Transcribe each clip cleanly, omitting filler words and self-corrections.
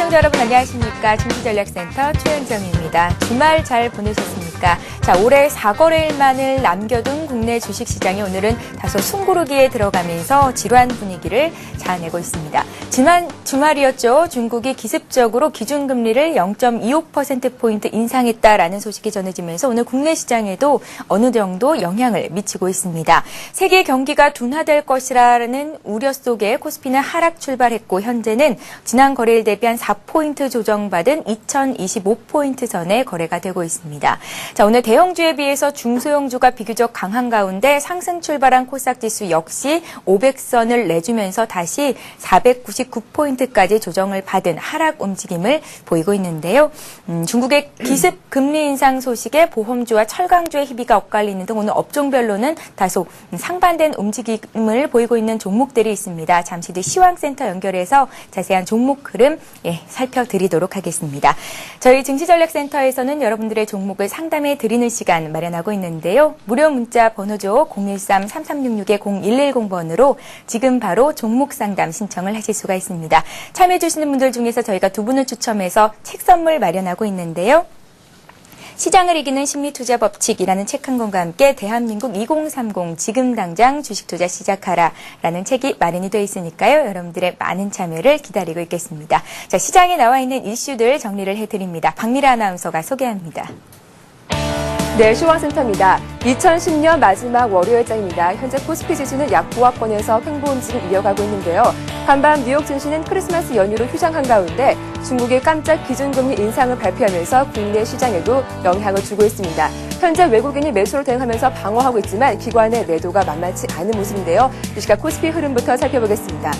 시청자 여러분 안녕하십니까. 중시전략센터 최은정입니다. 주말 잘 보내셨습니까? 자, 올해 4거래일만을 남겨둔 국내 주식시장이 오늘은 다소 숨고르기에 들어가면서 지루한 분위기를 자아내고 있습니다. 지난 주말이었죠. 중국이 기습적으로 기준금리를 0.25%포인트 인상했다라는 소식이 전해지면서 오늘 국내 시장에도 어느 정도 영향을 미치고 있습니다. 세계 경기가 둔화될 것이라는 우려 속에 코스피는 하락 출발했고 현재는 지난 거래일 대비 한 4포인트 조정받은 2025포인트 선에 거래가 되고 있습니다. 자, 오늘 대형주에 비해서 중소형주가 비교적 강한 가운데 상승 출발한 코스닥 지수 역시 500선을 내주면서 다시 499포인트까지 조정을 받은 하락 움직임을 보이고 있는데요. 중국의 기습 금리 인상 소식에 보험주와 철강주의 희비가 엇갈리는 등 오늘 업종별로는 다소 상반된 움직임을 보이고 있는 종목들이 있습니다. 잠시 뒤 시황센터 연결해서 자세한 종목 흐름 살펴드리도록 하겠습니다. 저희 증시전략센터에서는 여러분들의 종목을 상담해 드리는 시간 마련하고 있는데요. 무료 문자 번호죠. 013-3366-0110번으로 지금 바로 종목 상담 신청을 하실 수가 있습니다. 참여해 주시는 분들 중에서 저희가 두 분을 추첨해서 책 선물 마련하고 있는데요. 시장을 이기는 심리투자 법칙이라는 책 한 권과 함께 대한민국 2030 지금 당장 주식투자 시작하라라는 책이 마련이 되어 있으니까요. 여러분들의 많은 참여를 기다리고 있겠습니다. 자, 시장에 나와 있는 이슈들 정리를 해드립니다. 박미라 아나운서가 소개합니다. 네, 시황센터입니다. 2010년 마지막 월요일장입니다. 현재 코스피 지수는 약 보합권에서 횡보 움직임 이어가고 있는데요. 반반 뉴욕 증시는 크리스마스 연휴로 휴장한 가운데 중국이 깜짝 기준금리 인상을 발표하면서 국내 시장에도 영향을 주고 있습니다. 현재 외국인이 매수로 대응하면서 방어하고 있지만 기관의 매도가 만만치 않은 모습인데요. 이 시각 코스피 흐름부터 살펴보겠습니다.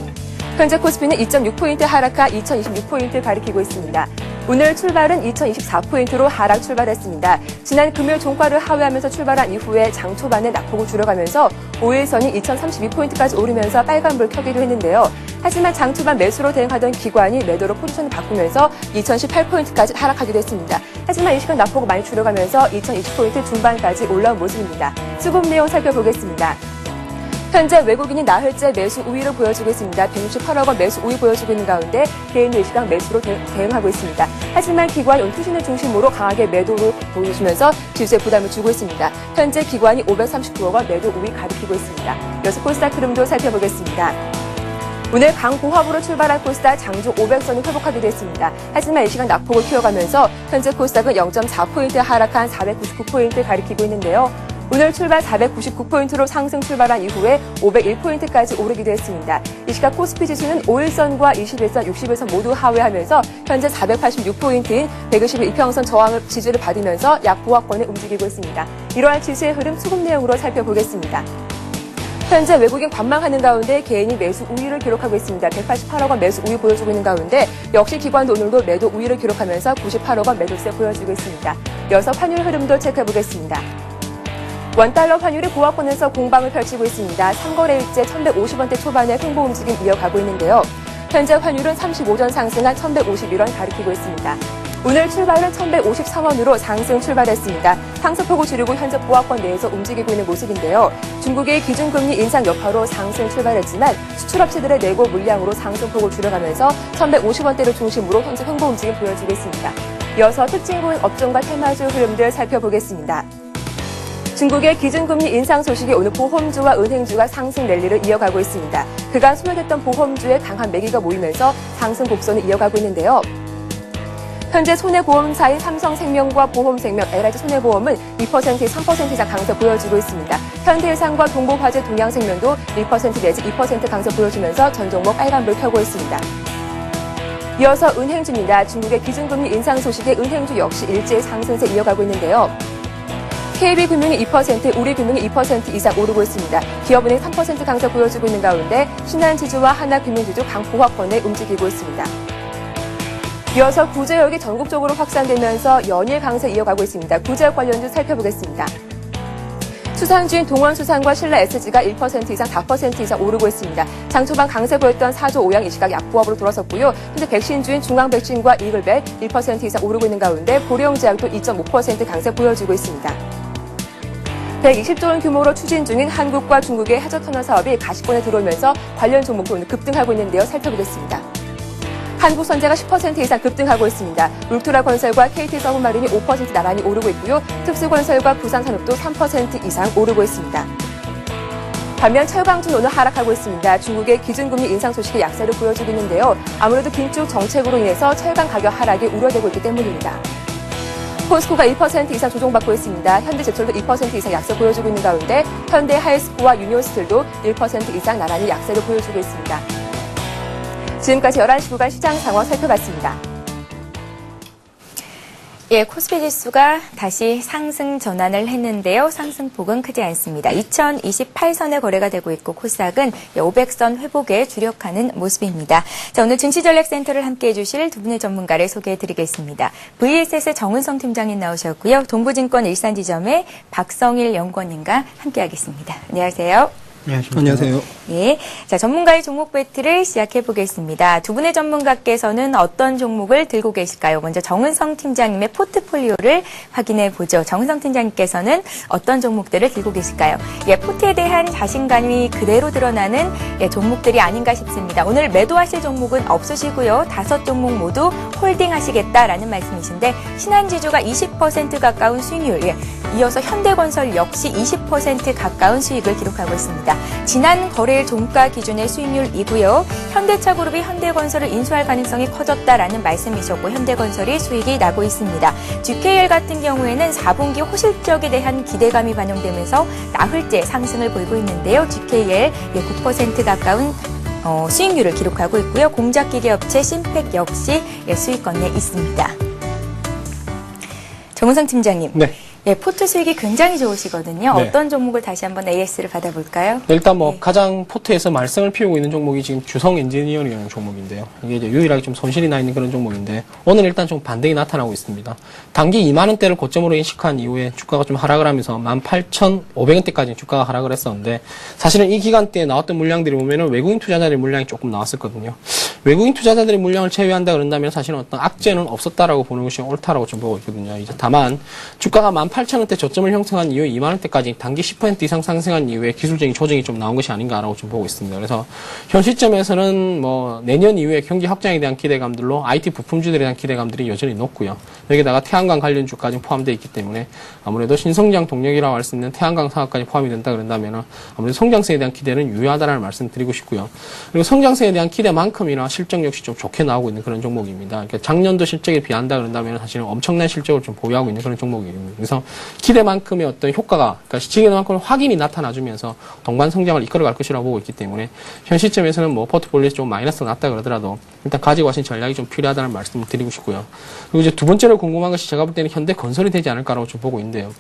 현재 코스피는 2.6포인트 하락하 2026포인트 가리키고 있습니다. 오늘 출발은 2024포인트로 하락 출발했습니다. 지난 금요일 종가를 하회하면서 출발한 이후에 장 초반에 낙폭을 줄여가면서 5일선이 2032포인트까지 오르면서 빨간불 켜기도 했는데요. 하지만 장 초반 매수로 대응하던 기관이 매도로 포지션을 바꾸면서 2018포인트까지 하락하기도 했습니다. 하지만 이 시간 낙폭을 많이 줄여가면서 2020포인트 중반까지 올라온 모습입니다. 수급 내용 살펴보겠습니다. 현재 외국인이 나흘째 매수 우위를 보여주고 있습니다. 168억 원 매수 우위 보여주고 있는 가운데 개인이 이 시각 매수로 대응하고 있습니다. 하지만 기관 투신을 중심으로 강하게 매도로 보여주면서 지수에 부담을 주고 있습니다. 현재 기관이 539억 원 매도 우위 가리키고 있습니다. 이어서 코스닥 흐름도 살펴보겠습니다. 오늘 강보합으로 출발한 코스닥 장중 500선이 회복하기도 했습니다. 하지만 이 시간 낙폭을 키워가면서 현재 코스닥은 0.4포인트 하락한 499포인트 가리키고 있는데요. 오늘 출발 499포인트로 상승 출발한 이후에 501포인트까지 오르기도 했습니다. 이 시각 코스피 지수는 5일선과 21선, 60일선 모두 하회하면서 현재 486포인트인 120일 이평선 저항을 지지를 받으면서 약보합권에 움직이고 있습니다. 이러한 지수의 흐름 수급 내용으로 살펴보겠습니다. 현재 외국인 관망하는 가운데 개인이 매수 우위를 기록하고 있습니다. 188억 원 매수 우위 보여주고 있는 가운데 역시 기관도 오늘도 매도 우위를 기록하면서 98억 원 매도세 보여주고 있습니다. 이어서 환율 흐름도 체크해보겠습니다. 원달러 환율이 보합권에서 공방을 펼치고 있습니다. 3거래일째 1150원대 초반의 횡보 움직임 이어가고 있는데요. 현재 환율은 35전 상승한 1151원 가리키고 있습니다. 오늘 출발은 1153원으로 상승 출발했습니다. 상승폭을 줄이고 현재 보합권 내에서 움직이고 있는 모습인데요. 중국의 기준금리 인상 여파로 상승 출발했지만 수출업체들의 내고 물량으로 상승폭을 줄여가면서 1150원대를 중심으로 현재 횡보 움직임 보여주고 있습니다. 이어서 특징군 업종과 테마주 흐름들 살펴보겠습니다. 중국의 기준금리 인상 소식이 오늘 보험주와 은행주가 상승 랠리를 이어가고 있습니다. 그간 소멸됐던 보험주의 강한 매기가 모이면서 상승 곡선을 이어가고 있는데요. 현재 손해보험사인 삼성생명과 보험생명, LIG 손해보험은 2% 3% 이상 강세 보여주고 있습니다. 현대해상과 동보화재 동양생명도 1% 내지 2% 강세 보여주면서 전 종목 빨간불 켜고 있습니다. 이어서 은행주입니다. 중국의 기준금리 인상 소식에 은행주 역시 일제히 상승세 이어가고 있는데요. KB금융이 2%, 우리금융이 2% 이상 오르고 있습니다. 기업은행 3% 강세 보여주고 있는 가운데 신한지주와 하나금융지주 강보합권에 움직이고 있습니다. 이어서 구제역이 전국적으로 확산되면서 연일 강세 이어가고 있습니다. 구제역 관련주 살펴보겠습니다. 수산주인 동원수산과 신라SG가 1% 이상 4% 이상 오르고 있습니다. 장초반 강세 보였던 사조 오양 이 시각 약보합으로 돌아섰고요. 현재 백신주인 중앙백신과 이글벨 1% 이상 오르고 있는 가운데 보령제약도 2.5% 강세 보여주고 있습니다. 120조 원 규모로 추진 중인 한국과 중국의 해저터널 사업이 가시권에 들어오면서 관련 종목도 오늘 급등하고 있는데요. 살펴보겠습니다. 한국선제가 10% 이상 급등하고 있습니다. 울트라건설과 KT서브마린이 5% 나란히 오르고 있고요. 특수건설과 부산산업도 3% 이상 오르고 있습니다. 반면 철강주는 오늘 하락하고 있습니다. 중국의 기준금리 인상 소식이 약세를 보여주고 있는데요. 아무래도 긴축 정책으로 인해서 철강 가격 하락이 우려되고 있기 때문입니다. 포스코가 1% 이상 조정받고 있습니다. 현대제철도 2% 이상 약세 보여주고 있는 가운데 현대 하이스코와 유니온스틸도 1% 이상 나란히 약세를 보여주고 있습니다. 지금까지 11시 구간 시장 상황 살펴봤습니다. 예, 코스피 지수가 다시 상승 전환을 했는데요. 상승폭은 크지 않습니다. 2028선에 거래가 되고 있고 코스닥은 500선 회복에 주력하는 모습입니다. 자, 오늘 증시전략센터를 함께해 주실 두 분의 전문가를 소개해 드리겠습니다. VSS의 정은성 팀장님 나오셨고요. 동부증권 일산지점의 박성일 연구원님과 함께하겠습니다. 안녕하세요. 안녕하세요. 예, 자, 전문가의 종목 배틀을 시작해 보겠습니다. 두 분의 전문가께서는 어떤 종목을 들고 계실까요? 먼저 정은성 팀장님의 포트폴리오를 확인해 보죠. 정은성 팀장님께서는 어떤 종목들을 들고 계실까요? 예, 포트에 대한 자신감이 그대로 드러나는 종목들이 아닌가 싶습니다. 오늘 매도하실 종목은 없으시고요. 5종목 모두 홀딩하시겠다라는 말씀이신데 신한지주가 20% 가까운 수익률, 이어서 현대건설 역시 20% 가까운 수익을 기록하고 있습니다. 지난 거래일 종가 기준의 수익률이고요. 현대차그룹이 현대건설을 인수할 가능성이 커졌다라는 말씀이셨고 현대건설이 수익이 나고 있습니다. GKL 같은 경우에는 4분기 호실적에 대한 기대감이 반영되면서 나흘째 상승을 보이고 있는데요. GKL 9% 가까운 수익률을 기록하고 있고요. 공작기계업체 심팩 역시 수익권에 있습니다. 정은성 팀장님. 네. 예, 포트 수익이 굉장히 좋으시거든요. 네. 어떤 종목을 다시 한번 AS를 받아볼까요? 일단 뭐 네. 가장 포트에서 말썽을 피우고 있는 종목이 지금 주성 엔지니어링이라는 종목인데요. 이게 이제 유일하게 좀 손실이 나 있는 그런 종목인데 오늘 일단 좀 반등이 나타나고 있습니다. 단기 2만 원대를 고점으로 인식한 이후에 주가가 좀 하락을 하면서 18,500원대까지 주가가 하락을 했었는데 사실은 이 기간대에 나왔던 물량들이 보면은 외국인 투자자들의 물량이 조금 나왔었거든요. 외국인 투자자들의 물량을 제외한다 그런다면 사실은 어떤 악재는 없었다라고 보는 것이 옳다라고 좀 보고 있거든요. 이제 다만 주가가 18,000원대 저점을 형성한 이후에 2만 원대까지 단기 10% 이상 상승한 이후에 기술적인 조정이 좀 나온 것이 아닌가라고 좀 보고 있습니다. 그래서 현 시점에서는 뭐 내년 이후에 경기 확장에 대한 기대감들로 IT 부품주들에 대한 기대감들이 여전히 높고요. 여기다가 태양광 관련주까지 포함되어 있기 때문에 아무래도 신성장 동력이라고 할 수 있는 태양광 사업까지 포함이 된다 그런다면 아무래도 성장성에 대한 기대는 유효하다라는 말씀 드리고 싶고요. 그리고 성장성에 대한 기대만큼이나 실적 역시 좀 좋게 나오고 있는 그런 종목입니다. 그러니까 작년도 실적에 비한다 그런다면 사실은 엄청난 실적을 좀 보유하고 있는 그런 종목입니다. 그래서 기대만큼의 어떤 효과가, 그러니까 기대만큼의 확인이 나타나주면서 동반 성장을 이끌어갈 것이라고 보고 있기 때문에 현 시점에서는 뭐 포트폴리오에서 좀 마이너스가 났다 그러더라도 일단 가지고 가신 전략이 좀 필요하다는 말씀을 드리고 싶고요. 그리고 이제 두 번째로 궁금한 것이 제가 볼 때는 현대건설이 되지 않을까라고 좀 보고 있는데요.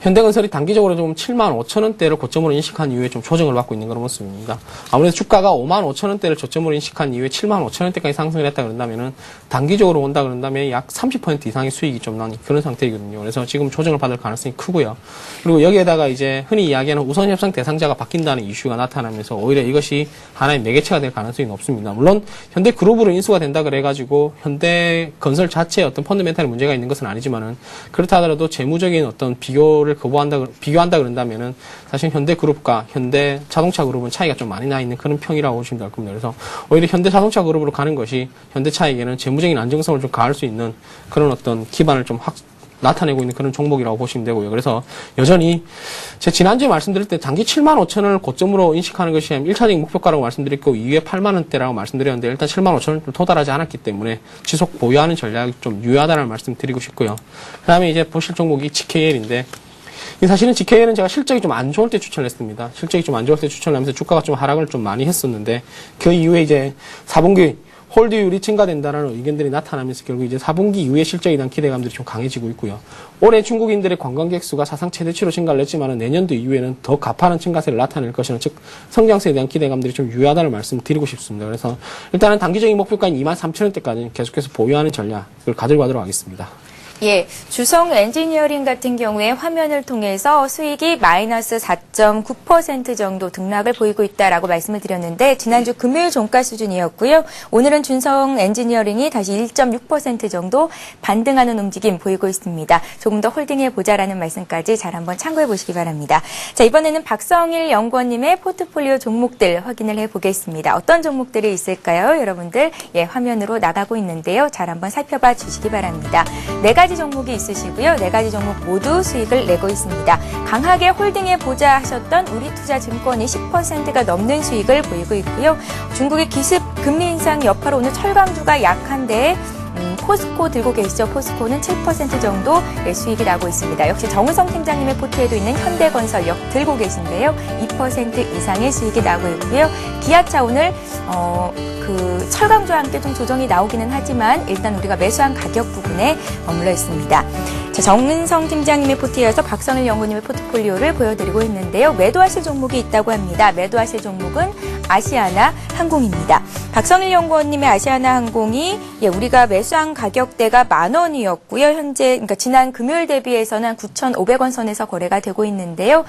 현대건설이 단기적으로 좀 75,000원대를 고점으로 인식한 이후에 좀 조정을 받고 있는 그런 모습입니다. 아무래도 주가가 55,000원대를 저점으로 인식한 이후에 75,000원대까지 상승을 했다 그런다면은 단기적으로 온다 그런다면 약 30% 이상의 수익이 좀 나는 그런 상태이거든요. 그래서 지금 조정을 받을 가능성이 크고요. 그리고 여기에다가 이제 흔히 이야기하는 우선 협상 대상자가 바뀐다는 이슈가 나타나면서 오히려 이것이 하나의 매개체가 될 가능성이 높습니다. 물론 현대그룹으로 인수가 된다 그래가지고 현대건설 자체에 어떤 펀더멘탈에 문제가 있는 것은 아니지만은 그렇다 하더라도 재무적인 어떤 비교한다 그런다면은 사실 현대그룹과 현대자동차그룹은 차이가 좀 많이 나 있는 그런 평이라고 보시면 될 겁니다. 그래서 오히려 현대자동차그룹으로 가는 것이 현대차에게는 재무적인 안정성을 좀 가할 수 있는 그런 어떤 기반을 좀 나타내고 있는 그런 종목이라고 보시면 되고요. 그래서 여전히 제가 지난주에 말씀드릴 때 단기 75,000원을 고점으로 인식하는 것이 1차적인 목표가라고 말씀드렸고 이후에 8만원대라고 말씀드렸는데 일단 75,000원을 도달하지 않았기 때문에 지속 보유하는 전략이 좀 유효하다는 말씀 드리고 싶고요. 그 다음에 이제 보실 종목이 GKL인데 사실은 GKL은 제가 실적이 좀 안 좋을 때 추천을 했습니다. 실적이 좀 안 좋을 때 추천을 하면서 주가가 좀 하락을 좀 많이 했었는데 그 이후에 이제 4분기 홀드율이 증가된다는 의견들이 나타나면서 결국 이제 4분기 이후에 실적에 대한 기대감들이 좀 강해지고 있고요. 올해 중국인들의 관광객 수가 사상 최대치로 증가를 했지만 내년도 이후에는 더 가파른 증가세를 나타낼 것이라는 즉 성장세에 대한 기대감들이 좀 유효하다는 말씀을 드리고 싶습니다. 그래서 일단은 단기적인 목표가인 23,000원대까지 계속해서 보유하는 전략을 가지고 가도록 하겠습니다. 예, 주성 엔지니어링 같은 경우에 화면을 통해서 수익이 마이너스 4.9% 정도 등락을 보이고 있다라고 말씀을 드렸는데 지난주 금요일 종가 수준이었고요. 오늘은 주성 엔지니어링이 다시 1.6% 정도 반등하는 움직임 보이고 있습니다. 조금 더 홀딩해보자라는 말씀까지 잘 한번 참고해 보시기 바랍니다. 자, 이번에는 박성일 연구원님의 포트폴리오 종목들 확인을 해보겠습니다. 어떤 종목들이 있을까요? 여러분들 예, 화면으로 나가고 있는데요. 잘 한번 살펴봐 주시기 바랍니다. 4가지 종목이 있으시고요. 4가지 종목 모두 수익을 내고 있습니다. 강하게 홀딩해보자 하셨던 우리투자증권이 10%가 넘는 수익을 보이고 있고요. 중국의 기습 금리 인상 여파로 오늘 철강주가 약한데 포스코 들고 계시죠? 포스코는 7% 정도 수익이 나고 있습니다. 역시 정은성 팀장님의 포트에도 있는 현대건설역 들고 계신데요. 2% 이상의 수익이 나고 있고요. 기아차 오늘 그 철강주와 함께 좀 조정이 나오기는 하지만 일단 우리가 매수한 가격 부분에 머물러 있습니다. 자, 정은성 팀장님의 포트에 이어서 박성일 연구님의 포트폴리오를 보여드리고 있는데요. 매도하실 종목이 있다고 합니다. 매도하실 종목은 아시아나 항공입니다. 박성일 연구원님의 아시아나 항공이 우리가 매수한 가격대가 10,000원이었고요. 현재 그러니까 지난 금요일 대비해서는 9,500원 선에서 거래가 되고 있는데요.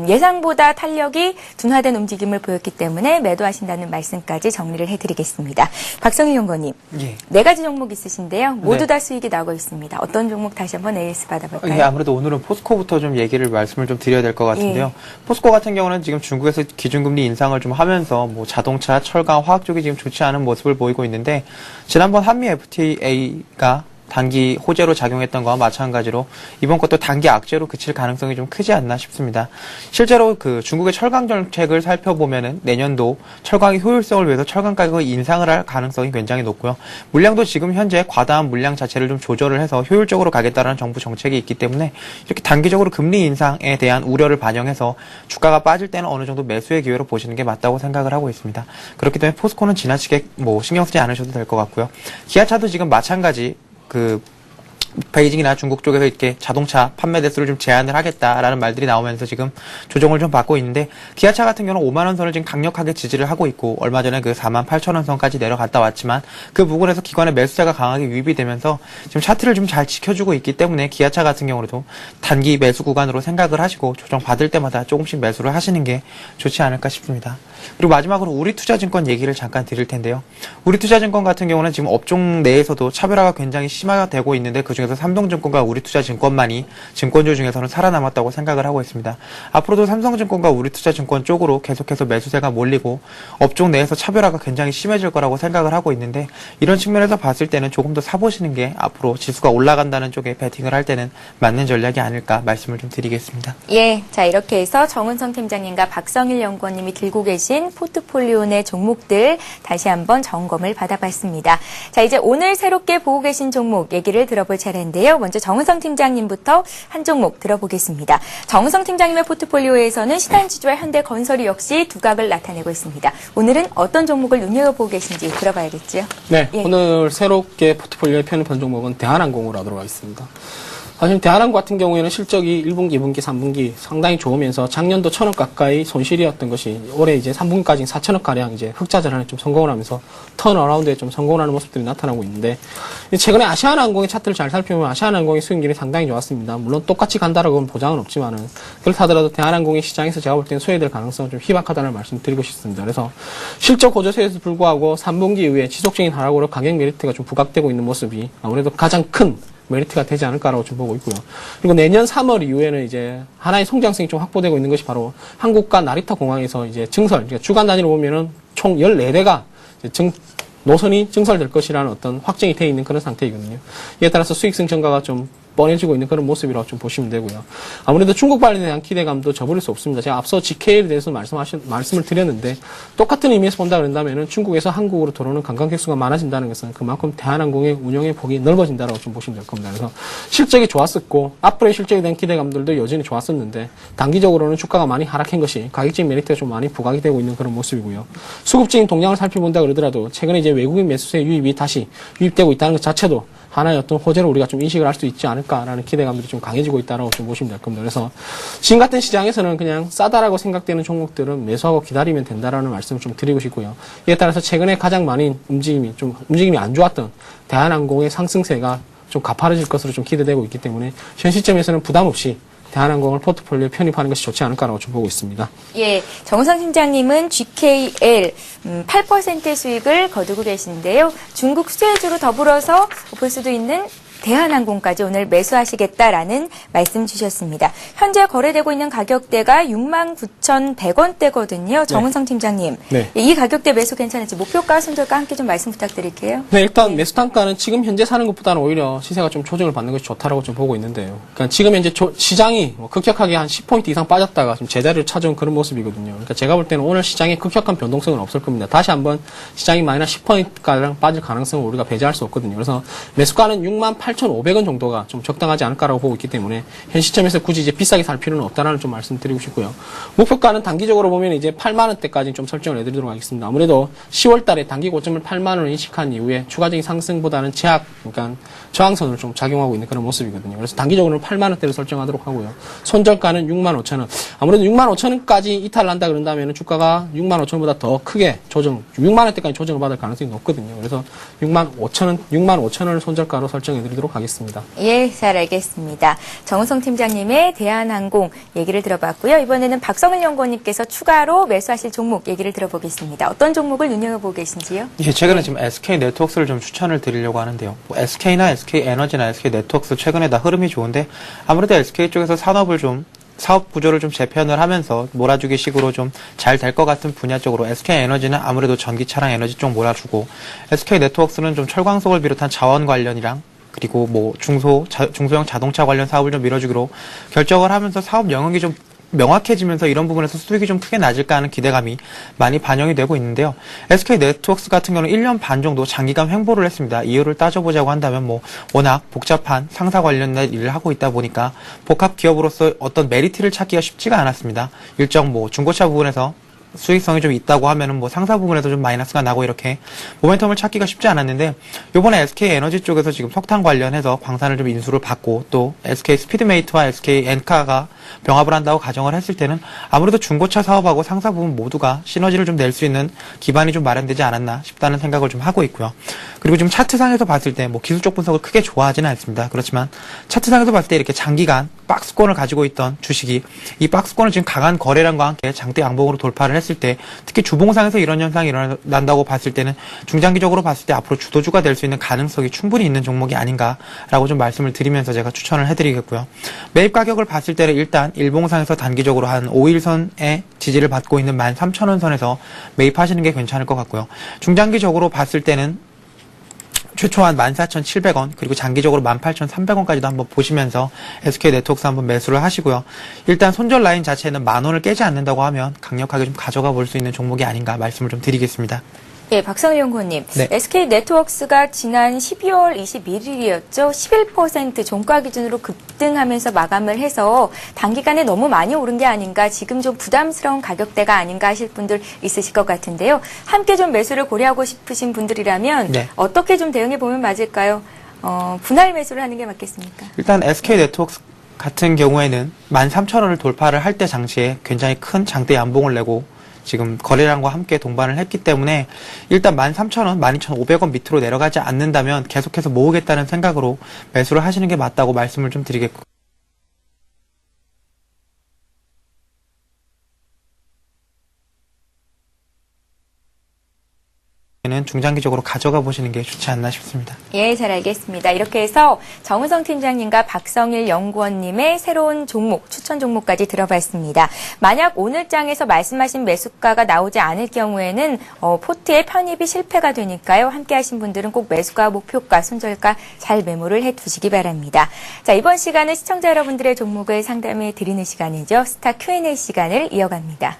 예상보다 탄력이 둔화된 움직임을 보였기 때문에 매도하신다는 말씀까지 정리를 해드리겠습니다. 박성일 연구원님, 예. 4가지 종목 있으신데요. 모두 네. 다 수익이 나고 있습니다. 어떤 종목 다시 한번 AS 받아볼까요? 예, 아무래도 오늘은 포스코부터 좀 말씀을 좀 드려야 될 것 같은데요. 포스코 같은 경우는 지금 중국에서 기준금리 인상을 좀 하면서 뭐 자동차, 철강, 화학 쪽이 지금 좋지 않은 모습을 보이고 있는데 지난번 한미 FTA가 단기 호재로 작용했던 거와 마찬가지로 이번 것도 단기 악재로 그칠 가능성이 좀 크지 않나 싶습니다. 실제로 그 중국의 철강 정책을 살펴보면은 내년도 철강의 효율성을 위해서 철강 가격을 인상을 할 가능성이 굉장히 높고요. 물량도 지금 현재 과다한 물량 자체를 좀 조절을 해서 효율적으로 가겠다라는 정부 정책이 있기 때문에 이렇게 단기적으로 금리 인상에 대한 우려를 반영해서 주가가 빠질 때는 어느 정도 매수의 기회로 보시는 게 맞다고 생각을 하고 있습니다. 그렇기 때문에 포스코는 지나치게 뭐 신경 쓰지 않으셔도 될 것 같고요. 기아차도 지금 마찬가지 베이징이나 중국 쪽에서 이렇게 자동차 판매 대수를 좀 제한을 하겠다라는 말들이 나오면서 지금 조정을 좀 받고 있는데 기아차 같은 경우는 50,000원 선을 지금 강력하게 지지를 하고 있고 얼마 전에 그 48,000원 선까지 내려갔다 왔지만 그 부분에서 기관의 매수세가 강하게 유입이 되면서 지금 차트를 좀 잘 지켜주고 있기 때문에 기아차 같은 경우도 단기 매수 구간으로 생각을 하시고 조정 받을 때마다 조금씩 매수를 하시는 게 좋지 않을까 싶습니다. 그리고 마지막으로 우리투자증권 얘기를 잠깐 드릴 텐데요. 우리투자증권 같은 경우는 지금 업종 내에서도 차별화가 굉장히 심화되고 있는데 그중에서 삼성증권과 우리투자증권만이 증권주 중에서는 살아남았다고 생각을 하고 있습니다. 앞으로도 삼성증권과 우리투자증권 쪽으로 계속해서 매수세가 몰리고 업종 내에서 차별화가 굉장히 심해질 거라고 생각을 하고 있는데 이런 측면에서 봤을 때는 조금 더 사보시는 게 앞으로 지수가 올라간다는 쪽에 베팅을 할 때는 맞는 전략이 아닐까 말씀을 좀 드리겠습니다. 예, 자 이렇게 해서 정은성 팀장님과 박성일 연구원님이 들고 계신 포트폴리오 내 종목들 다시 한번 점검을 받아봤습니다. 자 이제 오늘 새롭게 보고 계신 종목 얘기를 들어볼 차례인데요. 먼저 정은성 팀장님부터 한 종목 들어보겠습니다. 정은성 팀장님의 포트폴리오에서는 신한지주와 현대건설이 역시 두각을 나타내고 있습니다. 오늘은 어떤 종목을 눈여겨보고 계신지 들어봐야겠죠? 네, 예. 오늘 새롭게 포트폴리오에 편입한 종목은 대한항공으로 하도록 하겠습니다. 사실 대한항공 같은 경우에는 실적이 1분기, 2분기, 3분기 상당히 좋으면서 작년도 1,000억 가까이 손실이었던 것이 올해 이제 3분기까지 4,000억 가량 이제 흑자 전환에 좀 성공을 하면서 턴어라운드에 좀 성공을 하는 모습들이 나타나고 있는데 최근에 아시아나항공의 차트를 잘 살펴보면 아시아나항공의 수익률이 상당히 좋았습니다. 물론 똑같이 간다라고는 보장은 없지만은 그렇다 하더라도 대한항공의 시장에서 제가 볼 때는 소외될 가능성은 좀 희박하다는 말씀을 드리고 싶습니다. 그래서 실적 고조세에도 불구하고 3분기 이후에 지속적인 하락으로 가격 메리트가 좀 부각되고 있는 모습이 아무래도 가장 큰 메리트가 되지 않을까라고 좀 보고 있고요. 그리고 내년 3월 이후에는 이제 하나의 성장성이 좀 확보되고 있는 것이 바로 한국과 나리타 공항에서 이제 증설, 그러니까 주간 단위로 보면은 총 14대가 노선이 증설될 것이라는 어떤 확정이 되어 있는 그런 상태이거든요. 이에 따라서 수익성 증가가 좀 뻔해지고 있는 그런 모습이라고 좀 보시면 되고요. 아무래도 중국 발전에 대한 기대감도 저버릴 수 없습니다. 제가 앞서 GK에 대해서 말씀을 드렸는데 똑같은 의미에서 본다 그런다면은 중국에서 한국으로 들어오는 관광객 수가 많아진다는 것은 그만큼 대한항공의 운영의 폭이 넓어진다고 좀 보시면 될 겁니다. 그래서 실적이 좋았었고 앞으로의 실적에 대한 기대감들도 여전히 좋았었는데 단기적으로는 주가가 많이 하락한 것이 가격적인 메리트가 좀 많이 부각이 되고 있는 그런 모습이고요. 수급적인 동향을 살펴본다 그러더라도 최근에 이제 외국인 매수세 유입이 다시 유입되고 있다는 것 자체도 하나의 어떤 호재로 우리가 좀 인식을 할 수 있지 않을까라는 기대감들이 좀 강해지고 있다라고 좀 보시면 될 겁니다. 그래서 지금 같은 시장에서는 그냥 싸다라고 생각되는 종목들은 매수하고 기다리면 된다라는 말씀을 좀 드리고 싶고요. 이에 따라서 최근에 가장 많이 움직임이 안 좋았던 대한항공의 상승세가 좀 가파라질 것으로 좀 기대되고 있기 때문에 현 시점에서는 부담 없이 대한항공을 포트폴리오에 편입하는 것이 좋지 않을까라고 좀 보고 있습니다. 예, 정우성 팀장님은 GKL 8%의 수익을 거두고 계신데요. 중국 수혜주로 더불어서 볼 수도 있는 대한항공까지 오늘 매수하시겠다라는 말씀 주셨습니다. 현재 거래되고 있는 가격대가 69,100원대거든요. 정은성 팀장님. 네. 이 가격대 매수 괜찮을지 목표가, 손절가 함께 좀 말씀 부탁드릴게요. 네, 일단 매수 단가는 지금 현재 사는 것보다는 오히려 시세가 좀 조정을 받는 것이 좋다라고 좀 보고 있는데요. 그러니까 지금 현재 시장이 급격하게 한 10포인트 이상 빠졌다가 좀 제자리를 찾아온 그런 모습이거든요. 그러니까 제가 볼 때는 오늘 시장에 급격한 변동성은 없을 겁니다. 다시 한번 시장이 마이너스 10포인트가량 빠질 가능성을 우리가 배제할 수 없거든요. 그래서 매수가는 68,500원 정도가 좀 적당하지 않을까라고 보고 있기 때문에 현 시점에서 굳이 이제 비싸게 살 필요는 없다라는 좀 말씀드리고 싶고요. 목표가는 단기적으로 보면 이제 8만 원대까지 좀 설정을 해드리도록 하겠습니다. 아무래도 10월 달에 단기 고점을 8만 원을 인식한 이후에 추가적인 상승보다는 그러니까 저항선을 좀 작용하고 있는 그런 모습이거든요. 그래서 단기적으로는 8만 원대를 설정하도록 하고요. 손절가는 6만 5천 원. 아무래도 6만 5천 원까지 이탈을 한다 그런다면 주가가 6만 5천 원보다 더 크게 6만 원대까지 조정을 받을 가능성이 높거든요. 그래서 6만 5천 원을 손절가로 설정해드리도록 하겠습니다. 예, 잘 알겠습니다. 정우성 팀장님의 대한항공 얘기를 들어봤고요. 이번에는 박성일 연구원님께서 추가로 매수하실 종목 얘기를 들어보겠습니다. 어떤 종목을 눈여겨보고 계신지요? 예, 최근에 지금 SK네트워크스를 좀 추천을 드리려고 하는데요. 뭐 SK나 SK에너지나 SK네트워크스 최근에 다 흐름이 좋은데 아무래도 SK 쪽에서 사업 구조를 좀 재편을 하면서 몰아주기 식으로 좀 잘 될 것 같은 분야 쪽으로 SK에너지는 아무래도 전기차랑 에너지 쪽 몰아주고 SK네트워크스는 좀 철광석을 비롯한 자원 관련이랑 그리고 뭐 중소형 자동차 관련 사업을 좀 밀어주기로 결정을 하면서 사업 영역이 좀 명확해지면서 이런 부분에서 수익이 좀 크게 낮을까 하는 기대감이 많이 반영이 되고 있는데요. SK네트워크스 같은 경우는 1년 반 정도 장기간 횡보를 했습니다. 이유를 따져보자고 한다면 뭐 워낙 복잡한 상사 관련된 일을 하고 있다 보니까 복합 기업으로서 어떤 메리트를 찾기가 쉽지가 않았습니다. 일정 뭐 중고차 부분에서 수익성이 좀 있다고 하면은 뭐 상사 부분에서 좀 마이너스가 나고 이렇게 모멘텀을 찾기가 쉽지 않았는데 요번에 SK에너지 쪽에서 지금 석탄 관련해서 광산을 좀 인수를 받고 또 SK 스피드메이트와 SK 엔카가 병합을 한다고 가정을 했을 때는 아무래도 중고차 사업하고 상사 부분 모두가 시너지를 좀 낼 수 있는 기반이 좀 마련되지 않았나 싶다는 생각을 좀 하고 있고요. 그리고 지금 차트상에서 봤을 때 뭐 기술적 분석을 크게 좋아하지는 않습니다. 그렇지만 차트상에서 봤을 때 이렇게 장기간 박스권을 가지고 있던 주식이 이 박스권을 지금 강한 거래량과 함께 장대 양봉으로 돌파를 했을 때 특히 주봉상에서 이런 현상이 일어난다고 봤을 때는 중장기적으로 봤을 때 앞으로 주도주가 될 수 있는 가능성이 충분히 있는 종목이 아닌가라고 좀 말씀을 드리면서 제가 추천을 해드리겠고요. 매입 가격을 봤을 때는 일단 일봉상에서 단기적으로 한 5일선의 지지를 받고 있는 13,000원 선에서 매입하시는 게 괜찮을 것 같고요. 중장기적으로 봤을 때는 최초한 14,700원 그리고 장기적으로 18,300원까지도 한번 보시면서 SK네트워크스 한번 매수를 하시고요. 일단 손절 라인 자체는 10,000원을 깨지 않는다고 하면 강력하게 좀 가져가 볼 수 있는 종목이 아닌가 말씀을 좀 드리겠습니다. 예, 박성일 연구원님. 네. SK네트워크스가 지난 12월 21일이었죠. 11% 종가 기준으로 급등하면서 마감을 해서 단기간에 너무 많이 오른 게 아닌가, 지금 좀 부담스러운 가격대가 아닌가 하실 분들 있으실 것 같은데요. 함께 좀 매수를 고려하고 싶으신 분들이라면 네. 어떻게 좀 대응해 보면 맞을까요? 분할 매수를 하는 게 맞겠습니까? 일단 SK네트워크스 같은 경우에는 13,000원을 돌파를 할 때 당시에 굉장히 큰 장대 양봉을 내고 지금 거래량과 함께 동반을 했기 때문에 일단 13,000원, 12,500원 밑으로 내려가지 않는다면 계속해서 모으겠다는 생각으로 매수를 하시는 게 맞다고 말씀을 좀 드리겠고. 는 중장기적으로 가져가 보시는 게 좋지 않나 싶습니다. 예, 잘 알겠습니다. 이렇게 해서 정은성 팀장님과 박성일 연구원님의 새로운 종목, 추천 종목까지 들어봤습니다. 만약 오늘 장에서 말씀하신 매수가가 나오지 않을 경우에는 포트의 편입이 실패가 되니까요. 함께 하신 분들은 꼭 매수가, 목표가, 손절가 잘 메모를 해두시기 바랍니다. 자, 이번 시간은 시청자 여러분들의 종목을 상담해 드리는 시간이죠. 스타 Q&A 시간을 이어갑니다.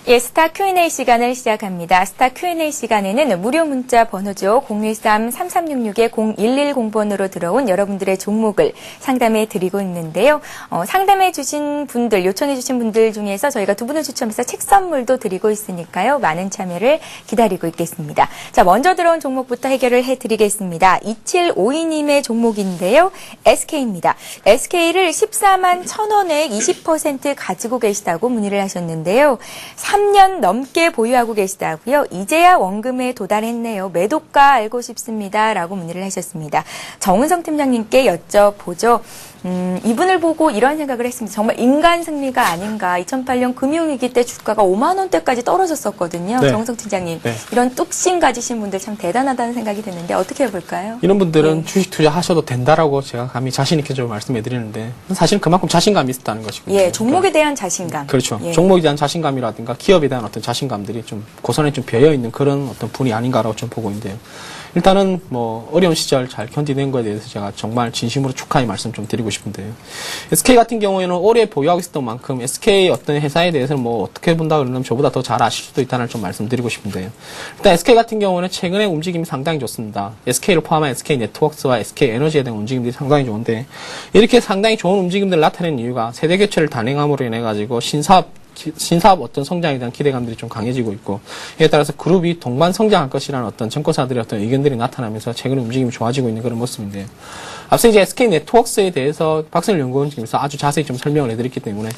예, 스타 Q&A 시간을 시작합니다. 스타 Q&A 시간에는 무료 문자 번호죠. 013-3366-0110번으로 들어온 여러분들의 종목을 상담해 드리고 있는데요. 상담해 주신 분들, 요청해 주신 분들 중에서 저희가 두 분을 추첨해서 책 선물도 드리고 있으니까요. 많은 참여를 기다리고 있겠습니다. 자, 먼저 들어온 종목부터 해결을 해드리겠습니다. 2752님의 종목인데요. SK입니다. SK를 14만 1,000원에 20% 가지고 계시다고 문의를 하셨는데요. 3년 넘게 보유하고 계시다고요. 이제야 원금에 도달했네요. 매도가 알고 싶습니다. 라고 문의를 하셨습니다. 정은성 팀장님께 여쭤보죠. 이분을 보고 이런 생각을 했습니다. 정말 인간 승리가 아닌가. 2008년 금융위기 때 주가가 5만 원대까지 떨어졌었거든요. 네. 정은성 팀장님. 네. 이런 뚝심 가지신 분들 참 대단하다는 생각이 드는데 어떻게 해볼까요? 이런 분들은 네. 주식 투자하셔도 된다라고 제가 감히 자신 있게 좀 말씀해 드리는데 사실 그만큼 자신감이 있었다는 것이거든요. 예, 종목에 대한 자신감. 그렇죠. 예. 종목에 대한 자신감이라든가 기업에 대한 어떤 자신감들이 좀 고선에 좀 배어 있는 그런 어떤 분이 아닌가라고 좀 보고 있는데요. 일단은 뭐 어려운 시절 잘 견디는 거에 대해서 제가 정말 진심으로 축하의 말씀 좀 드리고 싶은데요. SK 같은 경우에는 오래 보유하고 있었던 만큼 SK 어떤 회사에 대해서는 뭐 어떻게 본다 그러면 저보다 더 잘 아실 수도 있다는 좀 말씀드리고 싶은데요. 일단 SK 같은 경우는 최근에 움직임이 상당히 좋습니다. SK를 포함한 SK 네트워크스와 SK 에너지에 대한 움직임들이 상당히 좋은데 이렇게 상당히 좋은 움직임들을 나타낸 이유가 세대 교체를 단행함으로 인해 가지고 신사업 어떤 성장에 대한 기대감들이 좀 강해지고 있고 이에 따라서 그룹이 동반 성장할 것이라는 어떤 증권사들의 어떤 의견들이 나타나면서 최근에 움직임이 좋아지고 있는 그런 모습인데요. 앞서 이제 SK 네트워크스에 대해서 박선일 연구원님께서 아주 자세히 좀 설명을 해드렸기 때문에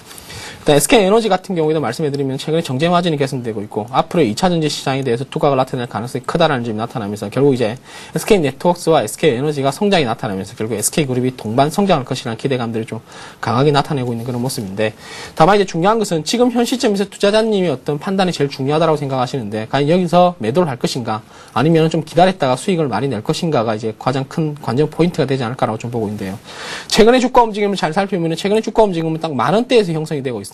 일단 SK 에너지 같은 경우에도 말씀해드리면 최근에 정제 마진이 개선되고 있고 앞으로 2차 전지 시장에 대해서 두각을 나타낼 가능성이 크다라는 점이 나타나면서 결국 이제 SK 네트워크스와 SK 에너지가 성장이 나타나면서 결국 SK 그룹이 동반 성장할 것이라는 기대감들을 좀 강하게 나타내고 있는 그런 모습인데 다만 이제 중요한 것은 지금 현 시점에서 투자자님이 어떤 판단이 제일 중요하다고 생각하시는데 과연 여기서 매도를 할 것인가 아니면 좀 기다렸다가 수익을 많이 낼 것인가가 이제 가장 큰 관전 포인트가 되지 않을까라고 좀 보고 있는데요. 최근에 주가 움직임을 잘 살펴보면 최근에 주가 움직임은 딱 10,000원대에서 형성이 되고 있습니다.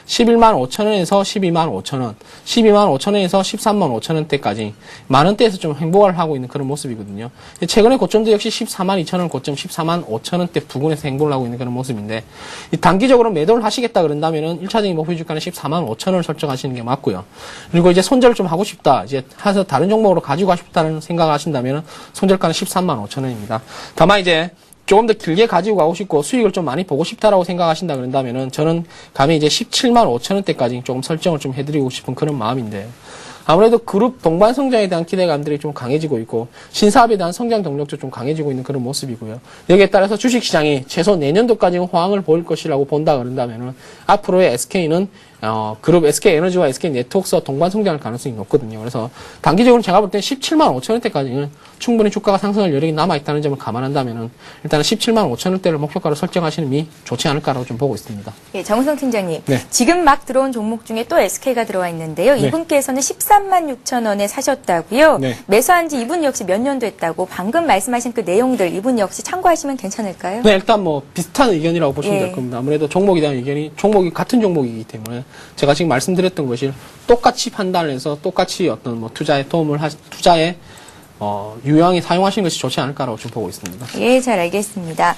11만 5천원에서 12만 5천원, 12만 5천원에서 13만 5천원대까지 만원대에서 좀 행보를 하고 있는 그런 모습이거든요. 최근에 고점도 역시 14만 2천원 고점 14만 5천원대 부근에서 행보를 하고 있는 그런 모습인데 단기적으로 매도를 하시겠다 그런다면은 1차적인 목표 주가는 14만 5천원을 설정하시는 게 맞고요. 그리고 이제 손절을 좀 하고 싶다, 이제 해서 다른 종목으로 가지고 가고 싶다는 생각을 하신다면은 손절가는 13만 5천원입니다. 다만 이제 조금 더 길게 가지고 가고 싶고 수익을 좀 많이 보고 싶다라고 생각하신다 그런다면은 저는 감히 이제 17만 5천원대까지 조금 설정을 좀 해드리고 싶은 그런 마음인데 아무래도 그룹 동반 성장에 대한 기대감들이 좀 강해지고 있고 신사업에 대한 성장 동력도 좀 강해지고 있는 그런 모습이고요. 여기에 따라서 주식시장이 최소 내년도까지는 호황을 보일 것이라고 본다 그런다면은 앞으로의 SK는 그룹 SK 에너지와 SK 네트워크스와 동반 성장할 가능성이 높거든요. 그래서 단기적으로 제가 볼 때 17만 5천원대까지는 충분히 주가가 상승할 여력이 남아있다는 점을 감안한다면은 일단은 17만 5천원대를 목표가로 설정하시는 게 좋지 않을까라고 좀 보고 있습니다. 예, 정우성 팀장님. 네. 지금 막 들어온 종목 중에 또 SK가 들어와 있는데요. 네. 이분께서는 13만 6천원에 사셨다고요. 네. 매수한 지 이분 역시 몇 년도 했다고 방금 말씀하신 그 내용들 이분 역시 참고하시면 괜찮을까요? 네, 일단 뭐 비슷한 의견이라고 보시면 예. 될 겁니다. 아무래도 종목에 대한 의견이 종목이 같은 종목이기 때문에 제가 지금 말씀드렸던 것이 똑같이 판단을 해서 똑같이 어떤 뭐 투자에 유용하게 사용하시는 것이 좋지 않을까라고 좀 보고 있습니다. 예, 잘 알겠습니다.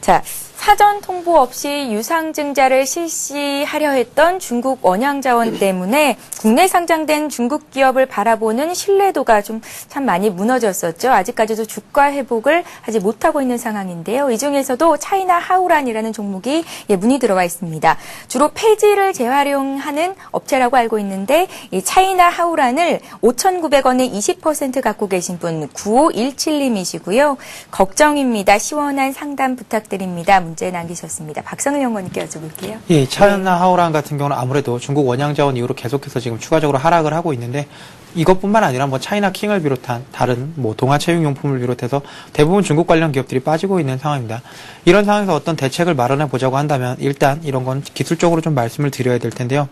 자, 사전 통보 없이 유상증자를 실시하려 했던 중국 원양자원 때문에 국내 상장된 중국 기업을 바라보는 신뢰도가 좀 참 많이 무너졌었죠. 아직까지도 주가 회복을 하지 못하고 있는 상황인데요. 이 중에서도 차이나 하우란이라는 종목이 문의 들어와 있습니다. 주로 폐지를 재활용하는 업체라고 알고 있는데 이 차이나 하우란을 5,900원에 20% 갖고 계신 분 9517님이시고요. 걱정입니다. 시원한 상담 부탁드립니다. 문제 남기셨습니다. 박성일 연구원님께 여쭤볼게요. 예, 차이나 하오란 같은 경우는 아무래도 중국 원양자원 이후로 계속해서 지금 추가적으로 하락을 하고 있는데 이것뿐만 아니라 뭐 차이나 킹을 비롯한 다른 뭐 동아 체육용품을 비롯해서 대부분 중국 관련 기업들이 빠지고 있는 상황입니다. 이런 상황에서 어떤 대책을 마련해 보자고 한다면 일단 이런 건 기술적으로 좀 말씀을 드려야 될 텐데요.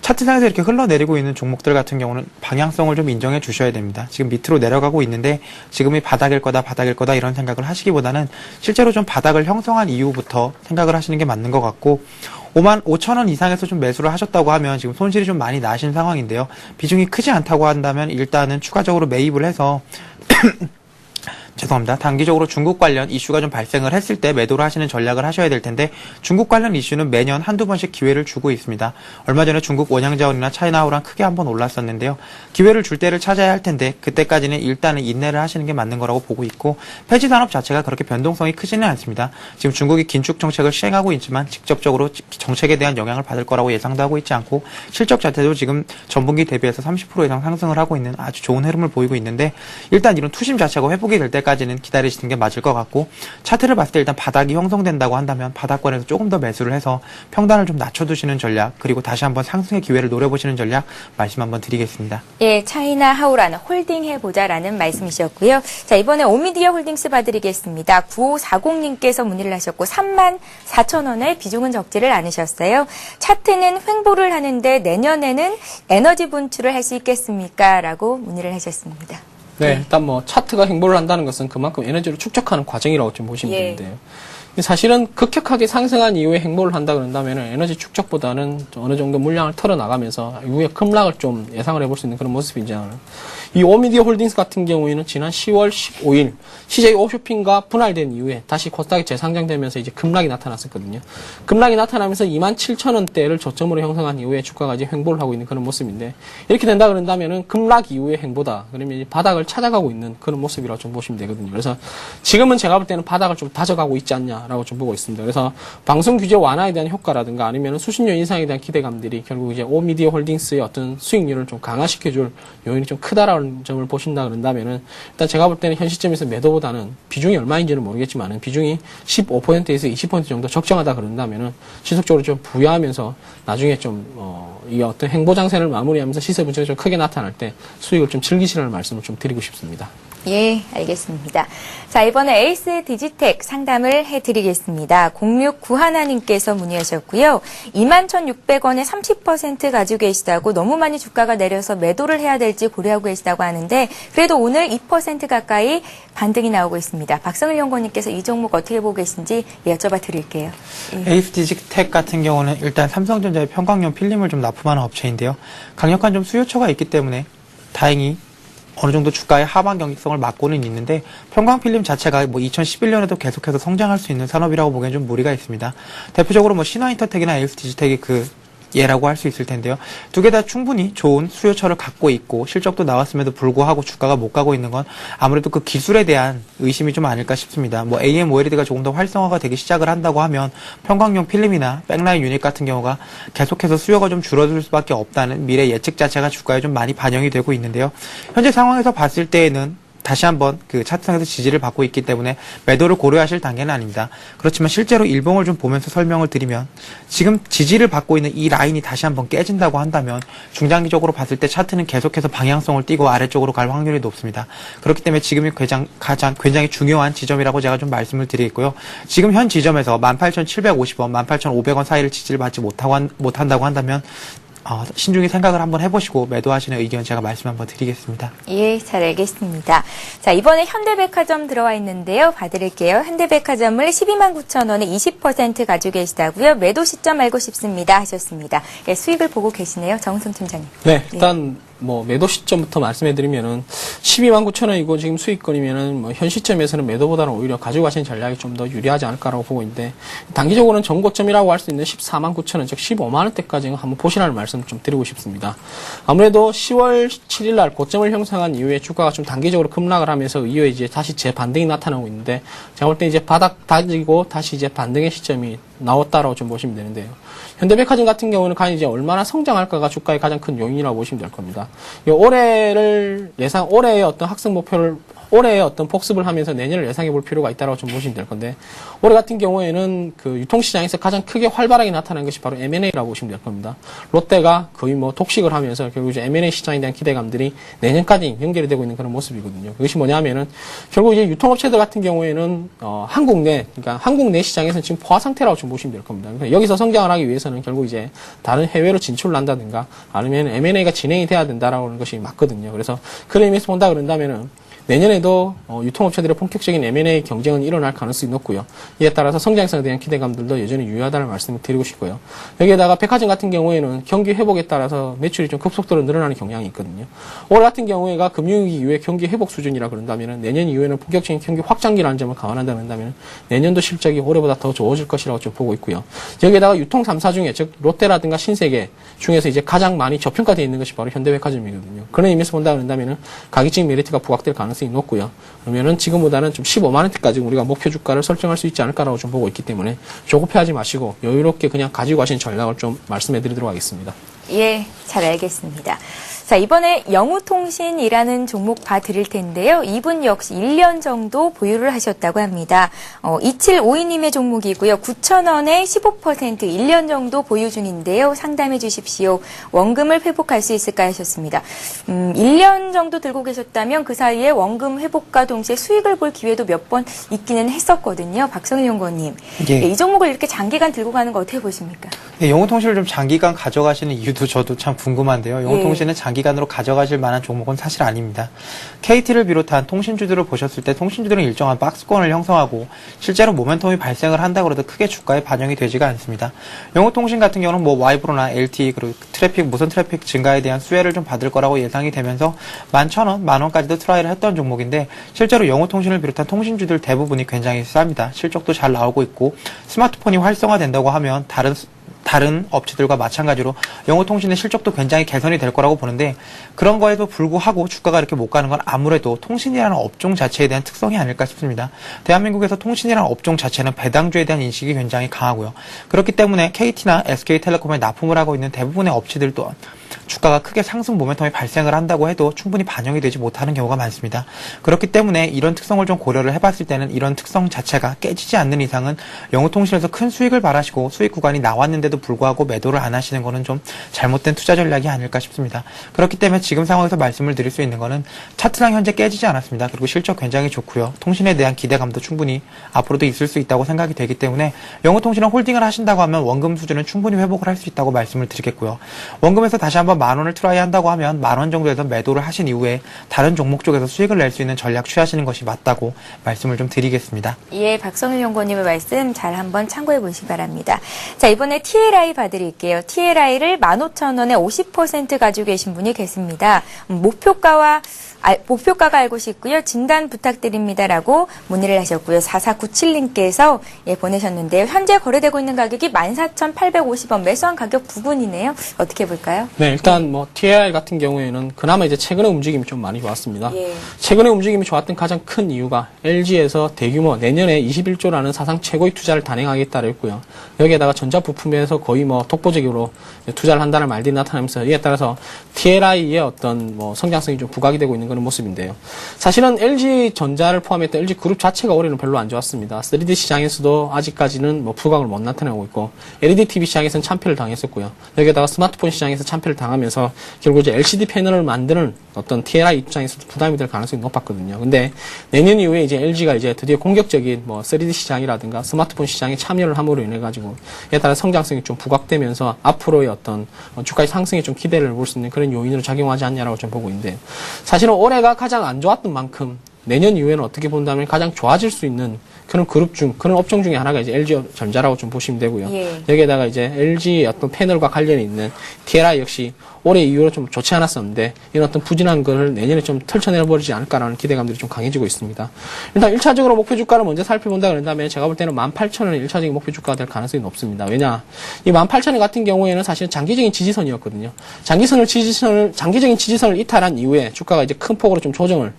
차트상에서 이렇게 흘러내리고 있는 종목들 같은 경우는 방향성을 좀 인정해 주셔야 됩니다. 지금 밑으로 내려가고 있는데 지금이 바닥일 거다 이런 생각을 하시기보다는 실제로 좀 바닥을 형성한 이후부터 생각을 하시는 게 맞는 것 같고 5만 5천 원 이상에서 좀 매수를 하셨다고 하면 지금 손실이 좀 많이 나신 상황인데요. 비중이 크지 않다고 한다면 일단은 추가적으로 매입을 해서 죄송합니다. 단기적으로 중국 관련 이슈가 좀 발생을 했을 때 매도를 하시는 전략을 하셔야 될 텐데 중국 관련 이슈는 매년 한두 번씩 기회를 주고 있습니다. 얼마 전에 중국 원양자원이나 차이나우랑 크게 한번 올랐었는데요. 기회를 줄 때를 찾아야 할 텐데 그때까지는 일단은 인내를 하시는 게 맞는 거라고 보고 있고 폐지 산업 자체가 그렇게 변동성이 크지는 않습니다. 지금 중국이 긴축 정책을 시행하고 있지만 직접적으로 정책에 대한 영향을 받을 거라고 예상도 하고 있지 않고 실적 자체도 지금 전분기 대비해서 30% 이상 상승을 하고 있는 아주 좋은 흐름을 보이고 있는데 일단 이런 투심 자체가 회복이 될 때까지는 기다리시는 게 맞을 것 같고 차트를 봤을 때 일단 바닥이 형성된다고 한다면 바닥권에서 조금 더 매수를 해서 평단을 좀 낮춰두시는 전략 그리고 다시 한번 상승의 기회를 노려보시는 전략 말씀 한번 드리겠습니다. 예, 차이나 하우라는 홀딩 해보자라는 말씀이셨고요. 자, 이번에 오미디어 홀딩스 봐드리겠습니다. 9540님께서 문의를 하셨고 34,000원에 비중은 적지를 않으셨어요. 차트는 횡보를 하는데 내년에는 에너지 분출을 할 수 있겠습니까? 라고 문의를 하셨습니다. 네, 일단 뭐 차트가 횡보를 한다는 것은 그만큼 에너지를 축적하는 과정이라고 좀 보시면 예. 되는데요. 사실은 급격하게 상승한 이후에 횡보를 한다 그런다면 에너지 축적보다는 어느 정도 물량을 털어나가면서 이후에 급락을 좀 예상을 해볼 수 있는 그런 모습이지 않아요. 이 오미디어 홀딩스 같은 경우에는 지난 10월 15일 CJ 홈쇼핑과 분할된 이후에 다시 코스닥이 재상장되면서 이제 급락이 나타났었거든요. 급락이 나타나면서 27,000원대를 저점으로 형성한 이후에 주가가 이제 횡보를 하고 있는 그런 모습인데 이렇게 된다 그런다면은 급락 이후의 횡보다 그러면 이제 바닥을 찾아가고 있는 그런 모습이라고 좀 보시면 되거든요. 그래서 지금은 제가 볼 때는 바닥을 좀 다져가고 있지 않냐라고 좀 보고 있습니다. 그래서 방송 규제 완화에 대한 효과라든가 아니면 수신료 인상에 대한 기대감들이 결국 이제 오미디어 홀딩스의 어떤 수익률을 좀 강화시켜줄 요인이 좀 크다라고 점을 보신다 그런다면은 일단 제가 볼 때는 현 시점에서 매도보다는 비중이 얼마인지는 모르겠지만은 비중이 15%에서 20% 정도 적정하다 그런다면은 지속적으로 좀 부여하면서 나중에 좀 이 어떤 행보 장세를 마무리하면서 시세 분석이 좀 크게 나타날 때 수익을 좀 즐기시라는 말씀을 좀 드리고 싶습니다. 예, 알겠습니다. 자, 이번에 에이스 디지텍 상담을 해드리겠습니다. 0691님께서 문의하셨고요. 21,600원에 30% 가지고 계시다고 너무 많이 주가가 내려서 매도를 해야 될지 고려하고 계시다고 하는데 그래도 오늘 2% 가까이 반등이 나오고 있습니다. 박성일 연구원님께서 이 종목 어떻게 보고 계신지 여쭤봐 드릴게요. 예. 에이스 디지텍 같은 경우는 일단 삼성전자의 평광용 필름을 좀 납품하는 업체인데요. 강력한 좀 수요처가 있기 때문에 다행히 어느 정도 주가의 하방 경직성을 막고는 있는데 평광필름 자체가 뭐 2011년에도 계속해서 성장할 수 있는 산업이라고 보기엔 좀 무리가 있습니다. 대표적으로 뭐 신화인터텍이나 에이스 디지텍이 그 예라고 할 수 있을 텐데요. 두 개 다 충분히 좋은 수요처를 갖고 있고 실적도 나왔음에도 불구하고 주가가 못 가고 있는 건 아무래도 그 기술에 대한 의심이 좀 아닐까 싶습니다. 뭐 AMOLED가 조금 더 활성화가 되기 시작을 한다고 하면 평광용 필름이나 백라인 유닛 같은 경우가 계속해서 수요가 좀 줄어들 수밖에 없다는 미래 예측 자체가 주가에 좀 많이 반영이 되고 있는데요. 현재 상황에서 봤을 때에는 다시 한번 그 차트상에서 지지를 받고 있기 때문에 매도를 고려하실 단계는 아닙니다. 그렇지만 실제로 일봉을 좀 보면서 설명을 드리면 지금 지지를 받고 있는 이 라인이 다시 한번 깨진다고 한다면 중장기적으로 봤을 때 차트는 계속해서 방향성을 띠고 아래쪽으로 갈 확률이 높습니다. 그렇기 때문에 지금이 가장 굉장히 중요한 지점이라고 제가 좀 말씀을 드리겠고요. 지금 현 지점에서 18,750원, 18,500원 사이를 지지를 받지 못한다고 한다면 신중히 생각을 한번 해보시고 매도하시는 의견 제가 말씀 한번 드리겠습니다. 예, 잘 알겠습니다. 자, 이번에 현대백화점 들어와 있는데요. 봐드릴게요. 현대백화점을 129,000원에 20% 가지고 계시다고요. 매도 시점 알고 싶습니다 하셨습니다. 예, 수익을 보고 계시네요. 정승 팀장님. 네, 일단 뭐 매도 시점부터 말씀해드리면은 129,000원이고 지금 수익권이면은 뭐 현 시점에서는 매도보다는 오히려 가지고 가시는 전략이 좀 더 유리하지 않을까라고 보고 있는데 단기적으로는 전고점이라고 할 수 있는 149,000원 즉 15만원대까지 한번 보시라는 말씀을 좀 드리고 싶습니다. 아무래도 10월 7일날 고점을 형성한 이후에 주가가 좀 단기적으로 급락을 하면서 이후에 이제 다시 재반등이 나타나고 있는데 제가 볼 때 이제 바닥 다지고 다시 이제 반등의 시점이 나왔다라고 좀 보시면 되는데요. 현대백화점 같은 경우는 과연 이제 얼마나 성장할까가 주가의 가장 큰 요인이라고 보시면 될 겁니다. 올해의 어떤 학습 목표를 올해의 어떤 복습을 하면서 내년을 예상해 볼 필요가 있다고 좀 보시면 될 건데 올해 같은 경우에는 그 유통시장에서 가장 크게 활발하게 나타난 것이 바로 M&A라고 보시면 될 겁니다. 롯데가 거의 뭐 독식을 하면서 결국 이제 M&A 시장에 대한 기대감들이 내년까지 연결이 되고 있는 그런 모습이거든요. 그것이 뭐냐면은 결국 이제 유통업체들 같은 경우에는 한국 내 시장에서는 지금 포화 상태라고 좀 보시면 될 겁니다. 그러니까 여기서 성장을 하기 위해서는 결국 이제 다른 해외로 진출을 한다든가 아니면 M&A가 진행이 돼야 된다라는 것이 맞거든요. 그래서 그런 의미에서 본다 그런다면은 내년에도 유통업체들의 본격적인 M&A 경쟁은 일어날 가능성이 높고요. 이에 따라서 성장성에 대한 기대감들도 여전히 유효하다는 말씀을 드리고 싶고요. 여기에다가 백화점 같은 경우에는 경기 회복에 따라서 매출이 좀 급속도로 늘어나는 경향이 있거든요. 올 같은 경우에가 금융위기 이후에 경기 회복 수준이라 그런다면 내년 이후에는 본격적인 경기 확장기라는 점을 감안한다 그런다면 내년도 실적이 올해보다 더 좋아질 것이라고 좀 보고 있고요. 여기에다가 유통 3사 중에 즉 롯데라든가 신세계 중에서 이제 가장 많이 저평가되어 있는 것이 바로 현대백화점이거든요. 그런 의미에서 본다 그런다면 가격적 메리트가 부각될 가능성이 높고요. 그러면은 지금보다는 좀 15만 원대까지 우리가 목표 주가를 설정할 수 있지 않을까라고 좀 보고 있기 때문에 조급해하지 마시고 여유롭게 그냥 가지고 가신 전략을 좀 말씀해 드리도록 하겠습니다. 예, 잘 알겠습니다. 자, 이번에 영우통신이라는 종목 봐드릴 텐데요. 이분 역시 1년 정도 보유를 하셨다고 합니다. 2752님의 종목이고요. 9,000원에 15% 1년 정도 보유 중인데요. 상담해 주십시오. 원금을 회복할 수 있을까 하셨습니다. 1년 정도 들고 계셨다면 그 사이에 원금 회복과 동시에 수익을 볼 기회도 몇 번 있기는 했었거든요. 박성일 연구원님. 예. 이 종목을 이렇게 장기간 들고 가는 거 어떻게 보십니까? 예, 영우통신을 좀 장기간 가져가시는 이유도 저도 참 궁금한데요. 영우통신은 장기간으로 가져가실 만한 종목은 사실 아닙니다. KT를 비롯한 통신주들을 보셨을 때 통신주들은 일정한 박스권을 형성하고 실제로 모멘텀이 발생을 한다고 해도 크게 주가에 반영이 되지가 않습니다. 영우통신 같은 경우는 뭐 와이브로나 LTE 그리고 트래픽, 무선 트래픽 증가에 대한 수혜를 좀 받을 거라고 예상이 되면서 11,000원, 만원까지도 트라이를 했던 종목인데 실제로 영우통신을 비롯한 통신주들 대부분이 굉장히 쌉니다. 실적도 잘 나오고 있고 스마트폰이 활성화된다고 하면 다른 업체들과 마찬가지로 영우통신의 실적도 굉장히 개선이 될 거라고 보는데 그런 거에도 불구하고 주가가 이렇게 못 가는 건 아무래도 통신이라는 업종 자체에 대한 특성이 아닐까 싶습니다. 대한민국에서 통신이라는 업종 자체는 배당주에 대한 인식이 굉장히 강하고요. 그렇기 때문에 KT나 SK텔레콤에 납품을 하고 있는 대부분의 업체들도 주가가 크게 상승 모멘텀이 발생을 한다고 해도 충분히 반영이 되지 못하는 경우가 많습니다. 그렇기 때문에 이런 특성을 좀 고려를 해봤을 때는 이런 특성 자체가 깨지지 않는 이상은 영우통신에서 큰 수익을 바라시고 수익 구간이 나왔는데도 불구하고 매도를 안 하시는 거는 좀 잘못된 투자 전략이 아닐까 싶습니다. 그렇기 때문에 지금 상황에서 말씀을 드릴 수 있는 거는 차트랑 현재 깨지지 않았습니다. 그리고 실적 굉장히 좋고요. 통신에 대한 기대감도 충분히 앞으로도 있을 수 있다고 생각이 되기 때문에 영우통신은 홀딩을 하신다고 하면 원금 수준은 충분히 회복을 할 수 있다고 말씀을 드리겠고요. 원금에서 다시 한번 10,000원을 트라이 한다고 하면 10,000원 정도에서 매도를 하신 이후에 다른 종목 쪽에서 수익을 낼 수 있는 전략 취하시는 것이 맞다고 말씀을 좀 드리겠습니다. 예, 박성일 연구원님의 말씀 잘 한번 참고해 보시기 바랍니다. 자, 이번에 TLI 봐드릴게요. TLI를 15,000원에 50% 가지고 계신 분이 계십니다. 목표가가 알고 싶고요. 진단 부탁드립니다라고 문의를 하셨고요. 4497님께서 보내셨는데요. 현재 거래되고 있는 가격이 14,850원 매수한 가격 부분이네요. 어떻게 볼까요? 네, 일단 뭐 TLI 같은 경우에는 그나마 이제 최근에 움직임이 좀 많이 좋았습니다. 예. 최근에 움직임이 좋았던 가장 큰 이유가 LG에서 대규모 내년에 21조라는 사상 최고의 투자를 단행하겠다고 했고요. 여기에다가 전자부품에서 거의 뭐 독보적으로 투자를 한다는 말들이 나타나면서 이에 따라서 TLI의 어떤 뭐 성장성이 좀 부각이 되고 있는 그런 모습인데요. 사실은 LG전자를 포함했던 LG그룹 자체가 올해는 별로 안 좋았습니다. 3D 시장에서도 아직까지는 뭐 부각을 못 나타내고 있고 LED TV 시장에서는 참패를 당했었고요. 여기에다가 스마트폰 시장에서 참패를 당하면서 결국 이제 LCD 패널을 만드는 어떤 TLI 입장에서도 부담이 될 가능성이 높았거든요. 근데 내년 이후에 이제 LG가 이제 드디어 공격적인 뭐 3D 시장이라든가 스마트폰 시장에 참여를 함으로 인해 가지고 이에 따라 성장성이 좀 부각되면서 앞으로의 어떤 주가의 상승에 좀 기대를 볼 수 있는 그런 요인으로 작용하지 않냐라고 좀 보고 있는데 사실은 올해가 가장 안 좋았던 만큼 내년 이후에는 어떻게 본다면 가장 좋아질 수 있는 그런 그런 업종 중에 하나가 이제 LG전자라고 좀 보시면 되고요. 예. 여기에다가 이제 LG 어떤 패널과 관련이 있는 TLI 역시 올해 이후로 좀 좋지 않았었는데 이런 어떤 부진한 것을 내년에 좀 털쳐내버리지 않을까라는 기대감들이 좀 강해지고 있습니다. 일단 1차적으로 목표 주가를 먼저 살펴본다 그런다면 제가 볼 때는 18,000원이 1차적인 목표 주가가 될 가능성이 높습니다. 왜냐? 이 18,000원 같은 경우에는 사실 장기적인 지지선이었거든요. 장기적인 지지선을 이탈한 이후에 주가가 이제 큰 폭으로 좀 조정을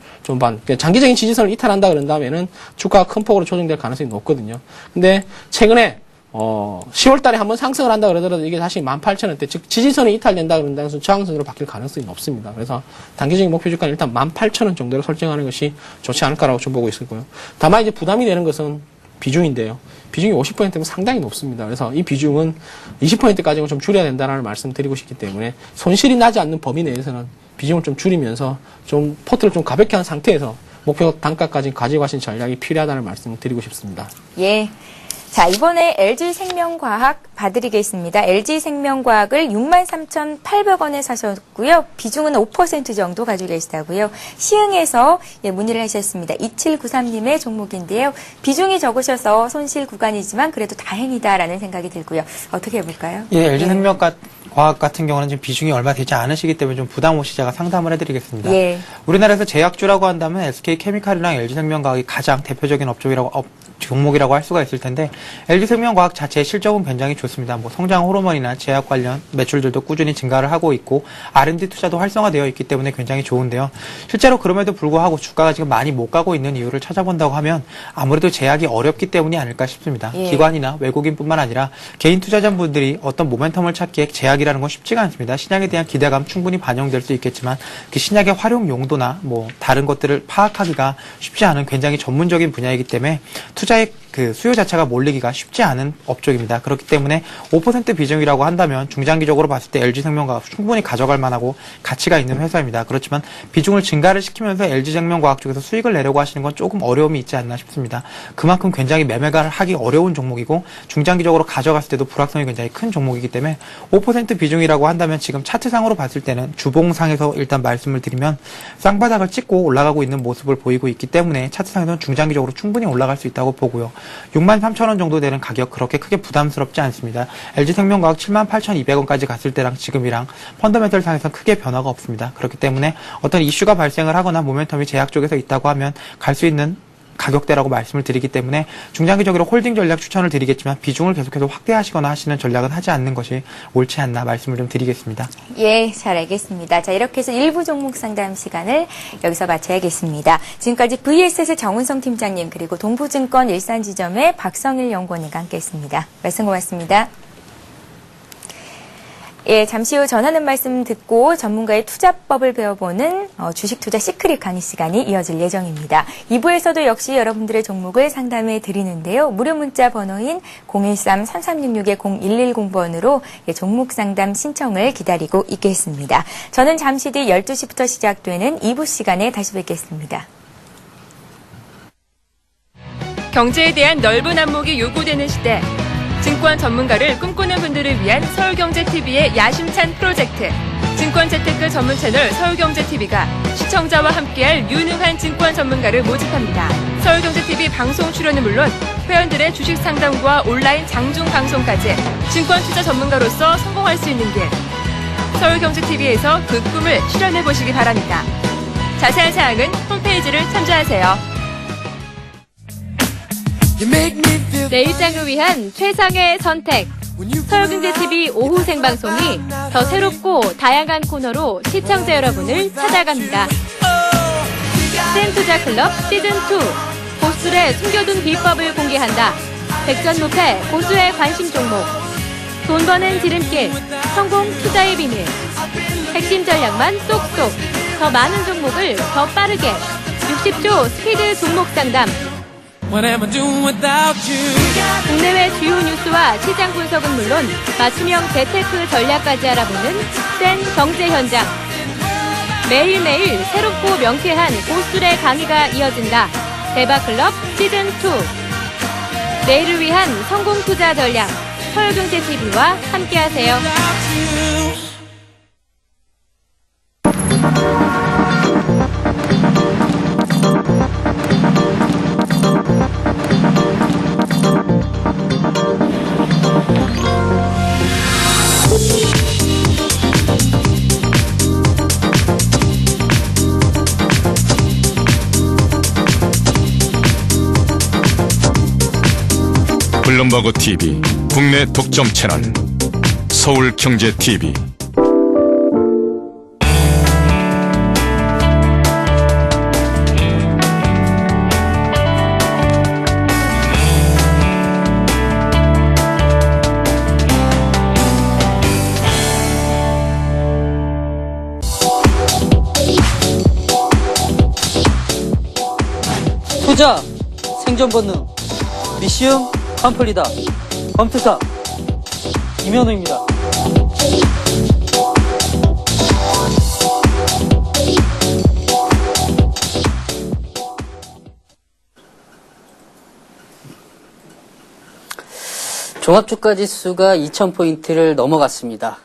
장기적인 지지선을 이탈한다 그런다면은 주가가 큰 폭으로 조정될 가능성이 높거든요. 근데 최근에 10월 달에 한번 상승을 한다 그러더라도 이게 다시 18,000원대, 즉 지지선이 이탈된다 그런다면 저항선으로 바뀔 가능성이 높습니다. 그래서 단기적인 목표 주가는 일단 18,000원 정도로 설정하는 것이 좋지 않을까라고 좀 보고 있고요. 다만 이제 부담이 되는 것은 비중인데요. 비중이 50%면 상당히 높습니다. 그래서 이 비중은 20%까지는 좀 줄여야 된다는 말씀 드리고 싶기 때문에 손실이 나지 않는 범위 내에서는 비중을 좀 줄이면서 좀 포트를 좀 가볍게 한 상태에서 목표 단가까지 가지고 가신 전략이 필요하다는 말씀을 드리고 싶습니다. 예. 자, 이번에 LG생명과학 봐드리겠습니다. LG생명과학을 63,800원에 사셨고요. 비중은 5% 정도 가지고 계시다고요. 시흥에서 문의를 하셨습니다. 2793님의 종목인데요. 비중이 적으셔서 손실 구간이지만 그래도 다행이다라는 생각이 들고요. 어떻게 해볼까요? 예, LG생명과학 같은 경우는 지금 비중이 얼마 되지 않으시기 때문에 좀 부담 없이 제가 상담을 해드리겠습니다. 예. 우리나라에서 제약주라고 한다면 SK케미칼이랑 LG생명과학이 가장 대표적인 종목이라고 할 수가 있을 텐데 LG생명과학 자체의 실적은 굉장히 좋습니다. 뭐 성장 호르몬이나 제약 관련 매출들도 꾸준히 증가를 하고 있고 R&D 투자도 활성화되어 있기 때문에 굉장히 좋은데요. 실제로 그럼에도 불구하고 주가가 지금 많이 못 가고 있는 이유를 찾아본다고 하면 아무래도 제약이 어렵기 때문이 아닐까 싶습니다. 예. 기관이나 외국인뿐만 아니라 개인 투자자분들이 어떤 모멘텀을 찾기에 제약이라는 건 쉽지가 않습니다. 신약에 대한 기대감 충분히 반영될 수 있겠지만 그 신약의 활용 용도나 뭐 다른 것들을 파악하기가 쉽지 않은 굉장히 전문적인 분야이기 때문에 투자의 그 수요 자체가 몰리기가 쉽지 않은 업종입니다. 그렇기 때문에 5% 비중이라고 한다면 중장기적으로 봤을 때 LG생명과학 충분히 가져갈 만하고 가치가 있는 회사입니다. 그렇지만 비중을 증가를 시키면서 LG생명과학 쪽에서 수익을 내려고 하시는 건 조금 어려움이 있지 않나 싶습니다. 그만큼 굉장히 매매가 하기 어려운 종목이고 중장기적으로 가져갔을 때도 불확성이 굉장히 큰 종목이기 때문에 5% 비중이라고 한다면 지금 차트상으로 봤을 때는 주봉상에서 일단 말씀을 드리면 쌍바닥을 찍고 올라가고 있는 모습을 보이고 있기 때문에 차트상에서는 중장기적으로 충분히 올라갈 수 있다고 보고요. 63,000원 정도 되는 가격 그렇게 크게 부담스럽지 않습니다. LG생명과학 78,200원까지 갔을 때랑 지금이랑 펀더멘털 상에서는 크게 변화가 없습니다. 그렇기 때문에 어떤 이슈가 발생을 하거나 모멘텀이 제약 쪽에서 있다고 하면 갈 수 있는 가격대라고 말씀을 드리기 때문에 중장기적으로 홀딩 전략 추천을 드리겠지만 비중을 계속해서 확대하시거나 하시는 전략은 하지 않는 것이 옳지 않나 말씀을 좀 드리겠습니다. 예, 잘 알겠습니다. 자, 이렇게 해서 일부 종목 상담 시간을 여기서 마쳐야겠습니다. 지금까지 VSS 정은성 팀장님 그리고 동부증권 일산지점의 박성일 연구원님과 함께했습니다. 말씀 고맙습니다. 예, 잠시 후 전하는 말씀 듣고 전문가의 투자법을 배워보는 주식 투자 시크릿 강의 시간이 이어질 예정입니다. 2부에서도 역시 여러분들의 종목을 상담해 드리는데요. 무료 문자 번호인 013-3366-0110번으로 종목 상담 신청을 기다리고 있겠습니다. 저는 잠시 뒤 12시부터 시작되는 2부 시간에 다시 뵙겠습니다. 경제에 대한 넓은 안목이 요구되는 시대. 증권 전문가를 꿈꾸는 분들을 위한 서울경제TV의 야심찬 프로젝트. 증권재테크 전문 채널 서울경제TV가 시청자와 함께할 유능한 증권 전문가를 모집합니다. 서울경제TV 방송 출연은 물론 회원들의 주식 상담과 온라인 장중 방송까지 증권 투자 전문가로서 성공할 수 있는 길. 서울경제TV에서 그 꿈을 실현해 보시기 바랍니다. 자세한 사항은 홈페이지를 참조하세요. 내 일상을 위한 최상의 선택. 서울경제TV 오후 생방송이 더 새롭고 다양한 코너로 시청자 여러분을 찾아갑니다. 쌤투자클럽 시즌2. 고수들의 숨겨둔 비법을 공개한다. 백전무패 고수의 관심 종목. 돈 버는 지름길. 성공 투자의 비밀. 핵심 전략만 쏙쏙. 더 많은 종목을 더 빠르게. 60조 스피드 종목 상담. 국내외 주요 뉴스와 시장 분석은 물론 맞춤형 재테크 전략까지 알아보는 센 경제 현장. 매일매일 새롭고 명쾌한 고수들의 강의가 이어진다. 대박클럽 시즌2. 내일을 위한 성공 투자 전략. 서울경제TV와 함께하세요. 블룸버그 TV 국내 독점 채널 서울경제TV. 투자, 생존 본능, 미시움 컴플리다. 검투사 김현우입니다. 종합주가지수가 2000포인트를 넘어갔습니다.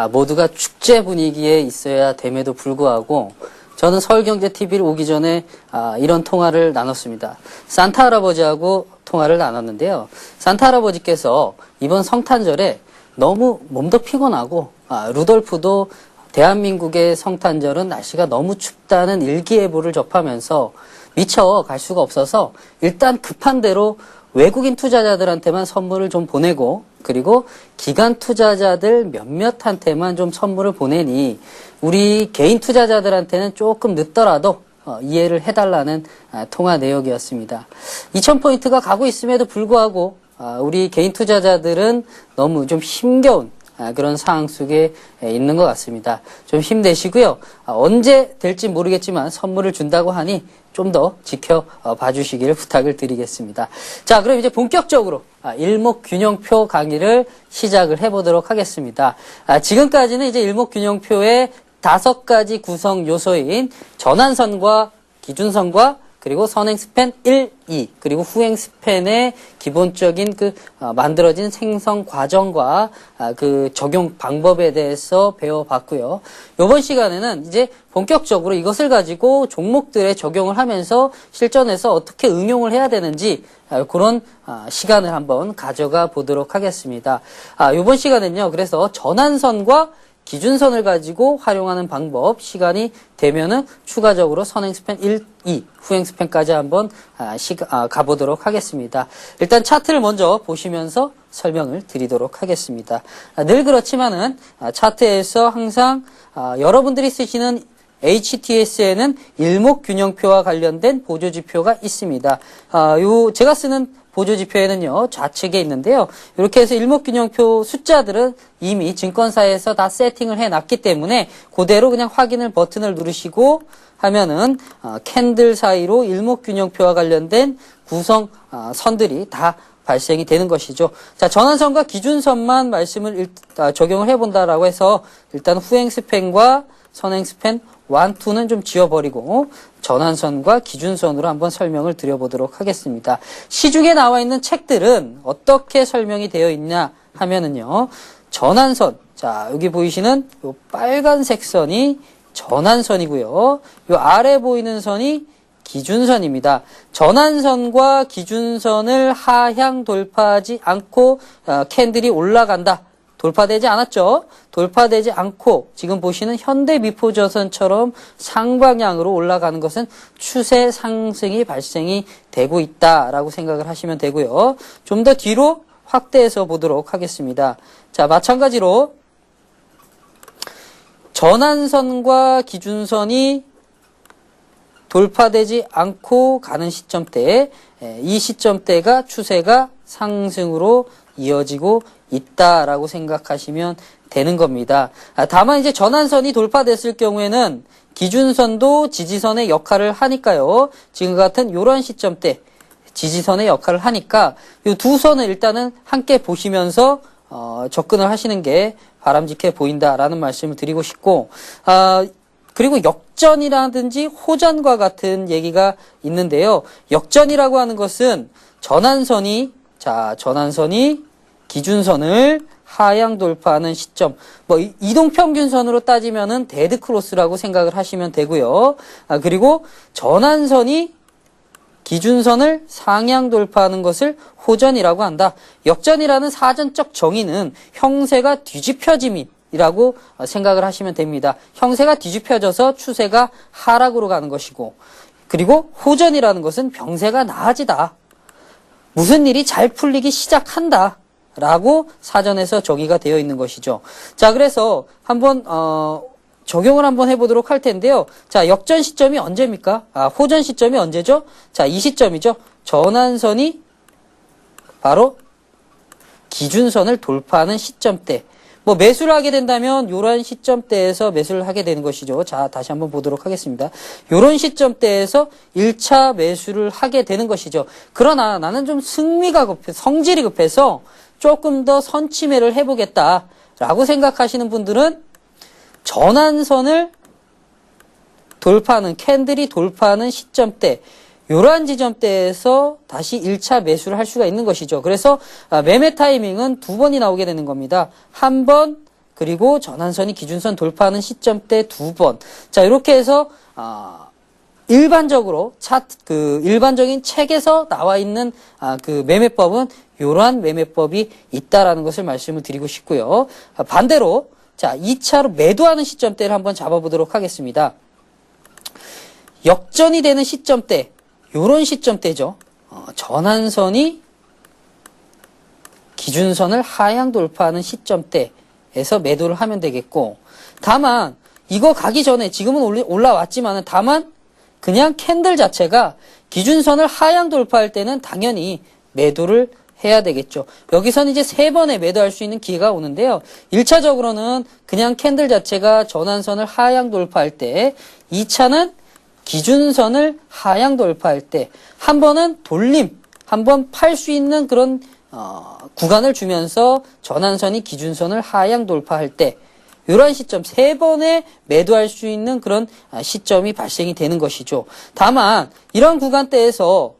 모두가 축제 분위기에 있어야 됨에도 불구하고 저는 서울경제TV를 오기 전에 이런 통화를 나눴습니다. 산타 할아버지하고 통화를 나눴는데요. 산타 할아버지께서 이번 성탄절에 너무 몸도 피곤하고 루돌프도 대한민국의 성탄절은 날씨가 너무 춥다는 일기예보를 접하면서 미처 갈 수가 없어서 일단 급한 대로 외국인 투자자들한테만 선물을 좀 보내고 그리고 기관 투자자들 몇몇한테만 좀 선물을 보내니 우리 개인 투자자들한테는 조금 늦더라도 이해를 해달라는 통화 내역이었습니다. 2000포인트가 가고 있음에도 불구하고 우리 개인 투자자들은 너무 좀 힘겨운 그런 상황 속에 있는 것 같습니다. 좀 힘내시고요. 언제 될지 모르겠지만 선물을 준다고 하니 좀 더 지켜봐 주시기를 부탁을 드리겠습니다. 자, 그럼 이제 본격적으로 일목균형표 강의를 시작을 해보도록 하겠습니다. 지금까지는 이제 일목균형표의 5가지 구성 요소인 전환선과 기준선과 그리고 선행 스팬 1, 2, 그리고 후행 스팬의 기본적인 만들어진 생성 과정과 그 적용 방법에 대해서 배워봤고요. 이번 시간에는 이제 본격적으로 이것을 가지고 종목들에 적용을 하면서 실전에서 어떻게 응용을 해야 되는지 그런 시간을 한번 가져가 보도록 하겠습니다. 이번 시간에는요, 그래서 전환선과 기준선을 가지고 활용하는 방법, 시간이 되면은 추가적으로 선행 스팬 1, 2, 후행 스팬까지 한번 가보도록 하겠습니다. 일단 차트를 먼저 보시면서 설명을 드리도록 하겠습니다. 늘 그렇지만은 차트에서 항상 여러분들이 쓰시는 HTS에는 일목균형표와 관련된 보조지표가 있습니다. 제가 쓰는 보조지표에는요, 좌측에 있는데요. 이렇게 해서 일목균형표 숫자들은 이미 증권사에서 다 세팅을 해놨기 때문에 그대로 그냥 확인을 버튼을 누르시고 하면은 캔들 사이로 일목균형표와 관련된 구성 선들이 다 발생이 되는 것이죠. 자, 전환선과 기준선만 말씀을 적용을 해본다라고 해서 일단 후행 스팬과 선행 스팬 1, 2는 좀 지워버리고 전환선과 기준선으로 한번 설명을 드려보도록 하겠습니다. 시중에 나와 있는 책들은 어떻게 설명이 되어 있냐 하면은요. 전환선, 자 여기 보이시는 요 빨간색 선이 전환선이고요. 요 아래 보이는 선이 기준선입니다. 전환선과 기준선을 하향 돌파하지 않고 캔들이 올라간다. 돌파되지 않았죠? 돌파되지 않고 지금 보시는 현대미포조선처럼 상방향으로 올라가는 것은 추세 상승이 발생이 되고 있다라고 생각을 하시면 되고요. 좀 더 뒤로 확대해서 보도록 하겠습니다. 자, 마찬가지로 전환선과 기준선이 돌파되지 않고 가는 시점대, 이 시점대가 추세가 상승으로 이어지고 있다라고 생각하시면 되는 겁니다. 다만 이제 전환선이 돌파됐을 경우에는 기준선도 지지선의 역할을 하니까요. 지금 같은 이런 시점대 지지선의 역할을 하니까 이 두 선을 일단은 함께 보시면서 접근을 하시는 게 바람직해 보인다라는 말씀을 드리고 싶고 그리고 역전이라든지 호전과 같은 얘기가 있는데요. 역전이라고 하는 것은 전환선이 기준선을 하향 돌파하는 시점, 이동평균선으로 따지면은 데드크로스라고 생각을 하시면 되고요. 그리고 전환선이 기준선을 상향 돌파하는 것을 호전이라고 한다. 역전이라는 사전적 정의는 형세가 뒤집혀짐이라고 생각을 하시면 됩니다. 형세가 뒤집혀져서 추세가 하락으로 가는 것이고, 그리고 호전이라는 것은 병세가 나아지다. 무슨 일이 잘 풀리기 시작한다. 라고 사전에서 정의가 되어 있는 것이죠. 자, 그래서 한번 적용을 한번 해보도록 할 텐데요. 자, 역전 시점이 언제입니까? 호전 시점이 언제죠? 자, 이 시점이죠. 전환선이 바로 기준선을 돌파하는 시점대. 매수를 하게 된다면 이런 시점대에서 매수를 하게 되는 것이죠. 자, 다시 한번 보도록 하겠습니다. 이런 시점대에서 1차 매수를 하게 되는 것이죠. 그러나 나는 좀 성질이 급해서 조금 더 선침해를 해보겠다라고 생각하시는 분들은 전환선을 돌파하는, 캔들이 돌파하는 시점대, 이러한 지점대에서 다시 1차 매수를 할 수가 있는 것이죠. 그래서 매매 타이밍은 두 번이 나오게 되는 겁니다. 한 번, 그리고 전환선이 기준선 돌파하는 시점대 두 번. 자, 이렇게 해서 일반적으로 일반적인 책에서 나와 있는 그 매매법은 이러한 매매법이 있다라는 것을 말씀을 드리고 싶고요. 반대로 자, 2차로 매도하는 시점대를 한번 잡아보도록 하겠습니다. 역전이 되는 시점대, 요런 시점대죠. 전환선이 기준선을 하향 돌파하는 시점대에서 매도를 하면 되겠고, 다만 이거 가기 전에 지금은 올라왔지만은 다만 그냥 캔들 자체가 기준선을 하향 돌파할 때는 당연히 매도를 해야 되겠죠. 여기서는 이제 3번에 매도할 수 있는 기회가 오는데요. 1차적으로는 그냥 캔들 자체가 전환선을 하향 돌파할 때, 2차는 기준선을 하향 돌파할 때, 한 번은 돌림, 한 번 팔 수 있는 그런 구간을 주면서 전환선이 기준선을 하향 돌파할 때, 이러한 시점 3번에 매도할 수 있는 그런 시점이 발생이 되는 것이죠. 다만 이런 구간대에서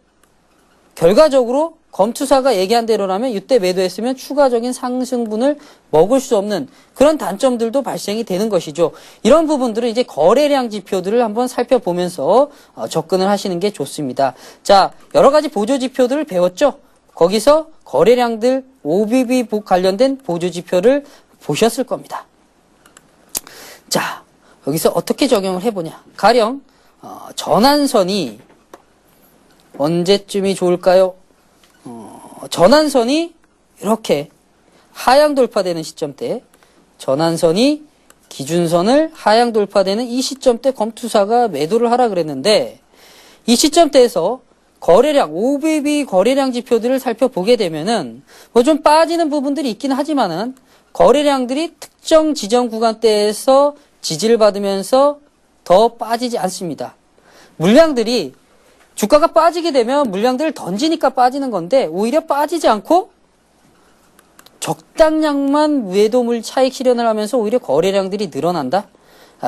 결과적으로 검투사가 얘기한 대로라면 이때 매도했으면 추가적인 상승분을 먹을 수 없는 그런 단점들도 발생이 되는 것이죠. 이런 부분들은 이제 거래량 지표들을 한번 살펴보면서 접근을 하시는 게 좋습니다. 자, 여러 가지 보조 지표들을 배웠죠. 거기서 거래량들 OBB 관련된 보조 지표를 보셨을 겁니다. 자, 여기서 어떻게 적용을 해보냐. 가령 전환선이 언제쯤이 좋을까요? 전환선이 이렇게 하향 돌파되는 시점대, 전환선이 기준선을 하향 돌파되는 이 시점대 검투사가 매도를 하라 그랬는데, 이 시점대에서 거래량, OBB 거래량 지표들을 살펴보게 되면은 뭐 좀 빠지는 부분들이 있긴 하지만은 거래량들이 특정 지정 구간대에서 지지를 받으면서 더 빠지지 않습니다. 물량들이 주가가 빠지게 되면 물량들을 던지니까 빠지는 건데 오히려 빠지지 않고 적당량만 외도물 차익 실현을 하면서 오히려 거래량들이 늘어난다?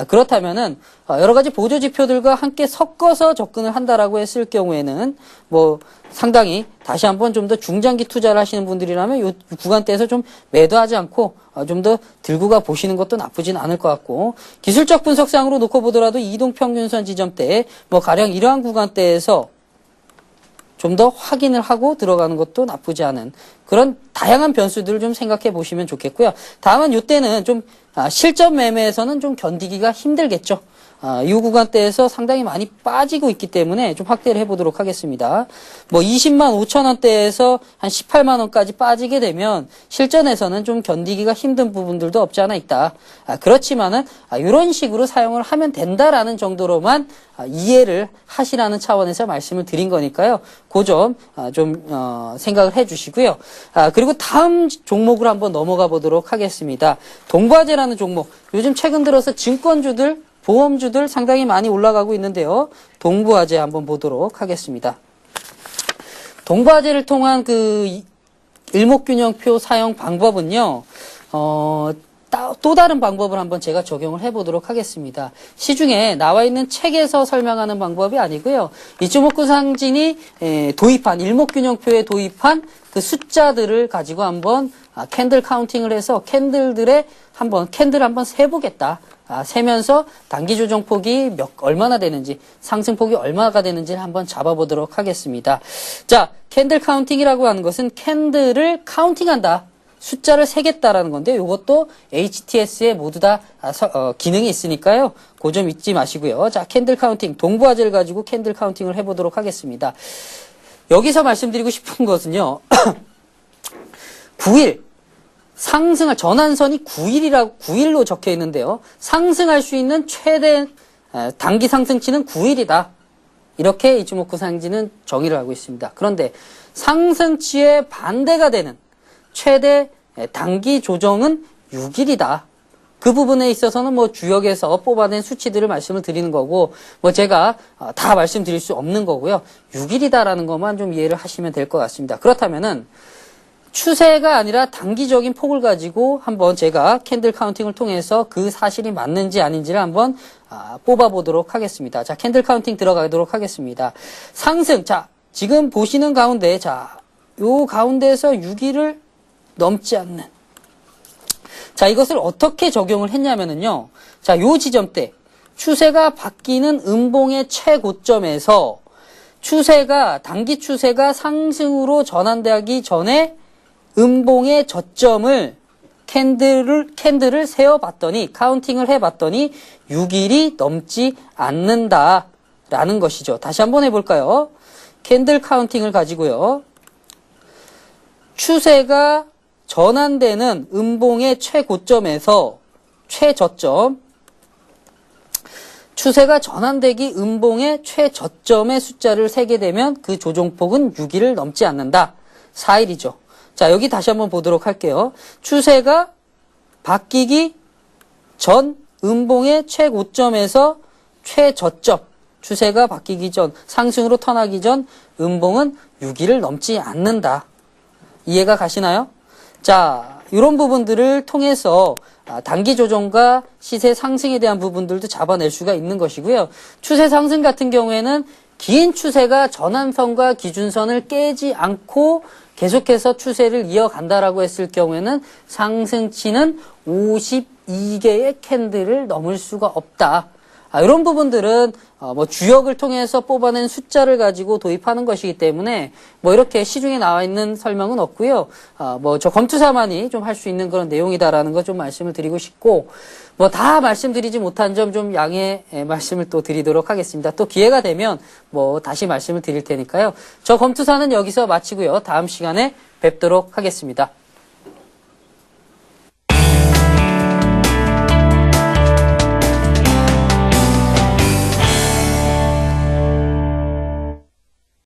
그렇다면은 여러 가지 보조 지표들과 함께 섞어서 접근을 한다라고 했을 경우에는 뭐 상당히 다시 한번 좀 더 중장기 투자를 하시는 분들이라면 이 구간대에서 좀 매도하지 않고 좀 더 들고 가 보시는 것도 나쁘진 않을 것 같고, 기술적 분석상으로 놓고 보더라도 이동평균선 지점대 뭐 가령 이러한 구간대에서 좀 더 확인을 하고 들어가는 것도 나쁘지 않은 그런 다양한 변수들을 좀 생각해 보시면 좋겠고요. 다만 이때는 좀 실전 매매에서는 좀 견디기가 힘들겠죠. 이 구간대에서 상당히 많이 빠지고 있기 때문에 좀 확대를 해보도록 하겠습니다. 뭐 20만 5천 원대에서 한 18만 원까지 빠지게 되면 실전에서는 좀 견디기가 힘든 부분들도 없지 않아 있다. 그렇지만은 이런 식으로 사용을 하면 된다라는 정도로만 이해를 하시라는 차원에서 말씀을 드린 거니까요. 그 점 좀 생각을 해주시고요. 그리고 다음 종목으로 한번 넘어가 보도록 하겠습니다. 동부화재라는 종목, 요즘 최근 들어서 증권주들, 보험주들 상당히 많이 올라가고 있는데요. 동부화재 한번 보도록 하겠습니다. 동부화재를 통한 그 일목균형표 사용 방법은요, 또 다른 방법을 한번 제가 적용을 해보도록 하겠습니다. 시중에 나와 있는 책에서 설명하는 방법이 아니고요. 이주목구 상진이 도입한, 일목균형표에 도입한 그 숫자들을 가지고 한번 캔들 카운팅을 해서 캔들을 한번 세보겠다. 세면서 단기 조정폭이 얼마나 되는지, 상승폭이 얼마가 되는지를 한번 잡아보도록 하겠습니다. 자, 캔들 카운팅이라고 하는 것은 캔들을 카운팅한다. 숫자를 세겠다라는 건데, 이것도 HTS에 모두 다 기능이 있으니까요. 그 점 잊지 마시고요. 자, 캔들 카운팅, 동부화재를 가지고 캔들 카운팅을 해보도록 하겠습니다. 여기서 말씀드리고 싶은 것은요. 9일. 상승할 전환선이 9일로 적혀 있는데요. 상승할 수 있는 최대 단기 상승치는 9일이다. 이렇게 이주목구 상진은 정의를 하고 있습니다. 그런데 상승치의 반대가 되는 최대 단기 조정은 6일이다. 그 부분에 있어서는 뭐 주역에서 뽑아낸 수치들을 말씀을 드리는 거고, 뭐 제가 다 말씀드릴 수 없는 거고요. 6일이다라는 것만 좀 이해를 하시면 될 것 같습니다. 그렇다면은 추세가 아니라 단기적인 폭을 가지고 한번 제가 캔들 카운팅을 통해서 그 사실이 맞는지 아닌지를 한번 뽑아보도록 하겠습니다. 자, 캔들 카운팅 들어가도록 하겠습니다. 상승. 자, 지금 보시는 가운데, 자, 요 가운데에서 6일을 넘지 않는. 자, 이것을 어떻게 적용을 했냐면은요. 자, 요 지점대. 추세가 바뀌는 음봉의 최고점에서 단기 추세가 상승으로 전환되기 전에 음봉의 저점을 캔들을 세어봤더니, 카운팅을 해봤더니 6일이 넘지 않는다라는 것이죠. 다시 한번 해볼까요? 캔들 카운팅을 가지고요. 추세가 전환되는 음봉의 최고점에서 최저점, 추세가 전환되기 음봉의 최저점의 숫자를 세게 되면 그 조종폭은 6일을 넘지 않는다. 4일이죠. 자, 여기 다시 한번 보도록 할게요. 추세가 바뀌기 전 음봉의 최고점에서 최저점, 추세가 바뀌기 전, 상승으로 턴하기 전 음봉은 6일을 넘지 않는다. 이해가 가시나요? 자, 이런 부분들을 통해서 단기 조정과 시세 상승에 대한 부분들도 잡아낼 수가 있는 것이고요. 추세 상승 같은 경우에는 긴 추세가 전환선과 기준선을 깨지 않고 계속해서 추세를 이어간다라고 했을 경우에는 상승치는 52개의 캔들을 넘을 수가 없다. 이런 부분들은 주역을 통해서 뽑아낸 숫자를 가지고 도입하는 것이기 때문에 이렇게 시중에 나와 있는 설명은 없고요. 저 검투사만이 좀 할 수 있는 그런 내용이다라는 거 좀 말씀을 드리고 싶고, 다 말씀드리지 못한 점 좀 양해 말씀을 또 드리도록 하겠습니다. 또 기회가 되면 다시 말씀을 드릴 테니까요. 저 검투사는 여기서 마치고요. 다음 시간에 뵙도록 하겠습니다.